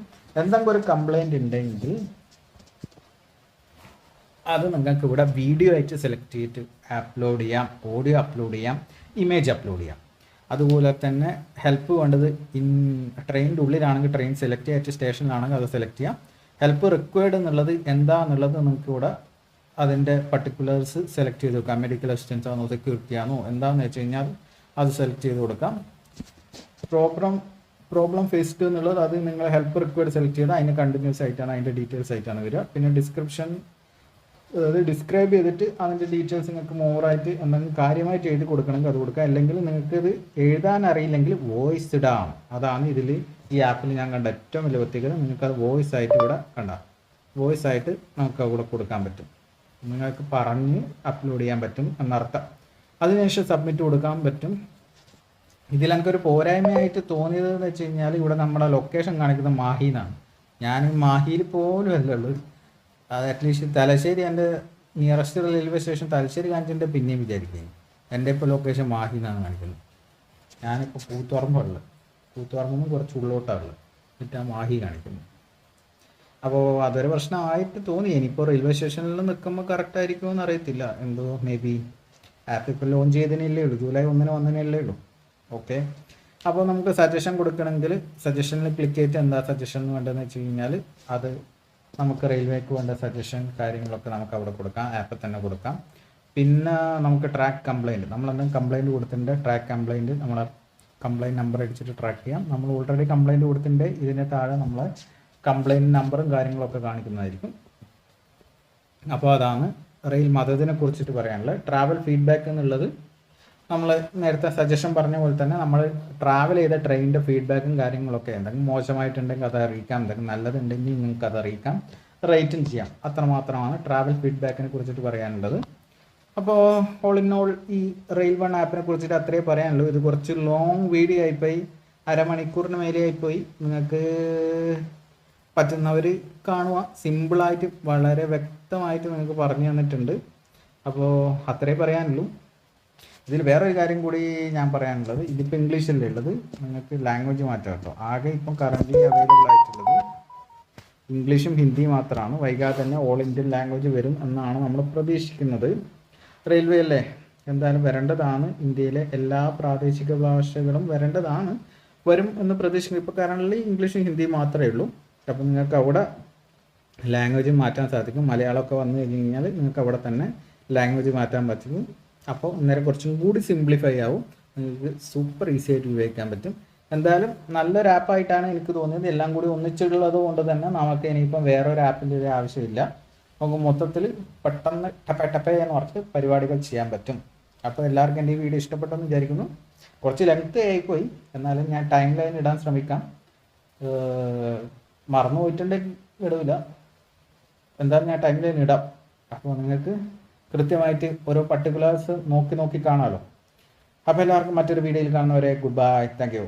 എന്തെങ്കിലും ഒരു കംപ്ലയിൻറ്റ് ഉണ്ടെങ്കിൽ അത് നിങ്ങൾക്ക് ഇവിടെ വീഡിയോ ആയിട്ട് സെലക്ട് ചെയ്തിട്ട് അപ്ലോഡ് ചെയ്യാം, ഓഡിയോ അപ്ലോഡ് ചെയ്യാം, ഇമേജ് അപ്ലോഡ് ചെയ്യാം. അതുപോലെ തന്നെ ഹെൽപ്പ് വേണ്ടത് ട്രെയിനിൻ്റെ ഉള്ളിലാണെങ്കിൽ ട്രെയിൻ സെലക്ട് ചെയ്തിട്ട് സ്റ്റേഷനിലാണെങ്കിൽ അത് സെലക്ട് ചെയ്യാം. ഹെൽപ്പ് റിക്വയർഡ് എന്നുള്ളത് എന്താണെന്നുള്ളത് നിങ്ങൾക്ക് ഇവിടെ അതിൻ്റെ പർട്ടിക്കുലേഴ്സ് സെലക്ട് ചെയ്ത് കൊടുക്കാം. മെഡിക്കൽ അസിസ്റ്റൻസ് ആണോ, സെക്യൂരിറ്റി ആണോ, എന്താണെന്ന് വെച്ച് കഴിഞ്ഞാൽ അത് സെലക്ട് ചെയ്ത് കൊടുക്കാം. പ്രോബ്ലം ഫേസ്ഡ് എന്നുള്ളത് അത് നിങ്ങൾ ഹെൽപ്പ് റിക്വയർഡ് സെലക്ട് ചെയ്താൽ അതിന് കണ്ടിന്യൂസ് ആയിട്ടാണ്, അതിൻ്റെ ഡീറ്റെയിൽസ് ആയിട്ടാണ് വരിക. പിന്നെ ഡിസ്ക്രിപ്ഷൻ, അതായത് ഡിസ്ക്രൈബ് ചെയ്തിട്ട് അതിൻ്റെ ഡീറ്റെയിൽസ് നിങ്ങൾക്ക് മോറായിട്ട് എന്തെങ്കിലും കാര്യമായിട്ട് എഴുതി കൊടുക്കണമെങ്കിൽ അത് കൊടുക്കുക. അല്ലെങ്കിൽ നിങ്ങൾക്കിത് എഴുതാൻ അറിയില്ലെങ്കിൽ വോയിസ് ഇടാം. അതാണ് ഇതിൽ ഈ ആപ്പിൽ ഞാൻ കണ്ട ഏറ്റവും വലിയ പ്രത്യേകത. നിങ്ങൾക്കത് വോയിസ് ആയിട്ട് ഇവിടെ വോയിസ് ആയിട്ട് നമുക്ക് അവിടെ കൊടുക്കാൻ പറ്റും. നിങ്ങൾക്ക് പറഞ്ഞ് അപ്ലോഡ് ചെയ്യാൻ പറ്റും എന്നർത്ഥം. അതിനുശേഷം സബ്മിറ്റ് കൊടുക്കാൻ പറ്റും. ഇതിൽ എനിക്കൊരു പോരായ്മയായിട്ട് തോന്നിയത് എന്ന് വെച്ച് കഴിഞ്ഞാൽ ഇവിടെ നമ്മുടെ ലൊക്കേഷൻ കാണിക്കുന്നത് മാഹിന്നാണ്. ഞാൻ മാഹിയിൽ പോലും അല്ലുള്ളൂ. അത് അറ്റ്ലീസ്റ്റ് തലശ്ശേരി, എൻ്റെ നിയറസ്റ്റ് റെയിൽവേ സ്റ്റേഷൻ തലശ്ശേരി കാണിച്ചിട്ട് പിന്നെയും വിചാരിക്കുകയും എൻ്റെ ഇപ്പോൾ ലൊക്കേഷൻ മാഹിന്നാണ് കാണിക്കുന്നത്. ഞാനിപ്പോൾ കൂത്തുപറമ്പ് കുറച്ച് ഉള്ളോട്ടാണുള്ളത്, എന്നിട്ടാണ് മാഹി കാണിക്കുന്നത്. അപ്പോൾ അതൊരു പ്രശ്നമായിട്ട് തോന്നി. ഇനിയിപ്പോൾ റെയിൽവേ സ്റ്റേഷനിൽ നിൽക്കുമ്പോൾ കറക്റ്റ് ആയിരിക്കുമോ എന്ന് അറിയത്തില്ല. എന്തോ മേ ബി ആപ്പ് ഇപ്പോൾ ലോഞ്ച് ചെയ്തതിനല്ലേ ഉള്ളൂ, ജൂലൈ 1 വന്നതിനല്ലേ ഉള്ളൂ. ഓക്കെ, അപ്പോൾ നമുക്ക് സജഷൻ കൊടുക്കണമെങ്കിൽ സജഷനിൽ ക്ലിക്ക് ചെയ്തിട്ട് എന്താ സജഷൻ വേണ്ടതെന്ന് വെച്ച് കഴിഞ്ഞാൽ അത് നമുക്ക് റെയിൽവേക്ക് വേണ്ട സജഷൻ കാര്യങ്ങളൊക്കെ നമുക്ക് അവിടെ കൊടുക്കാം, ആപ്പിൽ തന്നെ കൊടുക്കാം. പിന്നെ നമുക്ക് ട്രാക്ക് കംപ്ലയിൻറ്റ്, നമ്മളെന്തെങ്കിലും കംപ്ലയിൻറ്റ് കൊടുത്തിട്ടുണ്ട്, ട്രാക്ക് കംപ്ലയിൻറ്റ് നമ്മളെ കംപ്ലയിൻറ്റ് നമ്പർ അടിച്ചിട്ട് ട്രാക്ക് ചെയ്യാം. നമ്മൾ ഓൾറെഡി കംപ്ലയിൻറ്റ് കൊടുത്തിട്ടുണ്ട്, ഇതിന് താഴെ നമ്മൾ കംപ്ലയിൻറ്റ് നമ്പറും കാര്യങ്ങളൊക്കെ കാണിക്കുന്നതായിരിക്കും. അപ്പോൾ അതാണ് റെയിൽ മദതിനെ കുറിച്ചിട്ട് പറയാനുള്ളത്. ട്രാവൽ ഫീഡ്ബാക്ക് എന്നുള്ളത് നമ്മൾ നേരത്തെ സജഷൻ പറഞ്ഞ പോലെ തന്നെ നമ്മൾ ട്രാവൽ ചെയ്ത ട്രെയിനിൻ്റെ ഫീഡ്ബാക്കും കാര്യങ്ങളൊക്കെ എന്തെങ്കിലും മോശമായിട്ടുണ്ടെങ്കിൽ അത് അറിയിക്കാം, എന്തെങ്കിലും നല്ലതുണ്ടെങ്കിൽ നിങ്ങൾക്ക് അത് അറിയിക്കാം, റേറ്റും ചെയ്യാം. അത്രമാത്രമാണ് ട്രാവൽ ഫീഡ്ബാക്കിനെ കുറിച്ചിട്ട് പറയാനുള്ളത്. അപ്പോൾ ഓൾ ഇൻ ഓൾ ഈ റെയിൽ വൺ ആപ്പിനെ കുറിച്ചിട്ട് അത്രേ പറയാനുള്ളൂ. ഇത് കുറച്ച് ലോങ് വീഡിയോ ആയിപ്പോയി, അരമണിക്കൂറിന് മേലെ ആയിപ്പോയി. നിങ്ങൾക്ക് പറ്റുന്നവർ കാണുക. സിമ്പിളായിട്ട് വളരെ വ്യക്തമായിട്ട് നിങ്ങൾക്ക് പറഞ്ഞു തന്നിട്ടുണ്ട്. അപ്പോൾ അത്രേ പറയാനുള്ളൂ. ഇതിൽ വേറൊരു കാര്യം കൂടി ഞാൻ പറയാനുള്ളത്, ഇതിപ്പോൾ ഇംഗ്ലീഷല്ലേ ഉള്ളത്, നിങ്ങൾക്ക് ലാംഗ്വേജ് മാറ്റാം കേട്ടോ. ആകെ ഇപ്പം കറൻ്റ്ലി അവൈലബിൾ ആയിട്ടുള്ളത് ഇംഗ്ലീഷും ഹിന്ദിയും മാത്രമാണ്. വൈകാതെ തന്നെ ഓൾ ഇന്ത്യൻ ലാംഗ്വേജ് വരും എന്നാണ് നമ്മൾ പ്രതീക്ഷിക്കുന്നത്. റെയിൽവേ അല്ലേ, എന്തായാലും വരേണ്ടതാണ്. ഇന്ത്യയിലെ എല്ലാ പ്രാദേശിക ഭാഷകളും വരേണ്ടതാണ്, വരും എന്ന് പ്രതീക്ഷിക്കുന്നു. ഇപ്പോൾ കറൻ്റ് ഇംഗ്ലീഷും ഹിന്ദിയും മാത്രമേ ഉള്ളൂ. അപ്പോൾ നിങ്ങൾക്ക് അവിടെ ലാംഗ്വേജ് മാറ്റാൻ സാധിക്കും. മലയാളമൊക്കെ വന്നു കഴിഞ്ഞ് കഴിഞ്ഞാൽ നിങ്ങൾക്ക് അവിടെ തന്നെ ലാംഗ്വേജ് മാറ്റാൻ പറ്റും. അപ്പോൾ അന്നേരം കുറച്ചും കൂടി സിംപ്ലിഫൈ ആവും, നിങ്ങൾക്ക് സൂപ്പർ ഈസി ആയിട്ട് ഉപയോഗിക്കാൻ പറ്റും. എന്തായാലും നല്ലൊരു ആപ്പായിട്ടാണ് എനിക്ക് തോന്നിയത്. എല്ലാം കൂടി ഒന്നിച്ചുള്ളത് കൊണ്ട് തന്നെ നമുക്ക് ഇനിയിപ്പം വേറൊരു ആപ്പിൻ്റെ ഒരു ആവശ്യമില്ല. നമുക്ക് മൊത്തത്തിൽ പെട്ടെന്ന് ടപ്പേ എന്ന് പറഞ്ഞ് പരിപാടികൾ ചെയ്യാൻ പറ്റും. അപ്പോൾ എല്ലാവർക്കും എൻ്റെ ഈ വീഡിയോ ഇഷ്ടപ്പെട്ടെന്ന് വിചാരിക്കുന്നു. കുറച്ച് ലെങ്ത് ആയിപ്പോയി, എന്നാലും ഞാൻ ടൈം ലൈൻ ഇടാൻ ശ്രമിക്കാം. മറന്നു പോയിട്ടുണ്ടെങ്കിൽ ഇടില്ല, എന്തായാലും ഞാൻ ടൈം ലൈൻ ഇടാം. അപ്പോൾ നിങ്ങൾക്ക് കൃത്യമായിട്ട് ഓരോ പർട്ടിക്കുലേഴ്സ് നോക്കി കാണാമല്ലോ. അപ്പോൾ എല്ലാവർക്കും മറ്റൊരു വീഡിയോയിൽ കാണുന്നവരെ ഗുഡ് ബൈ, താങ്ക് യു.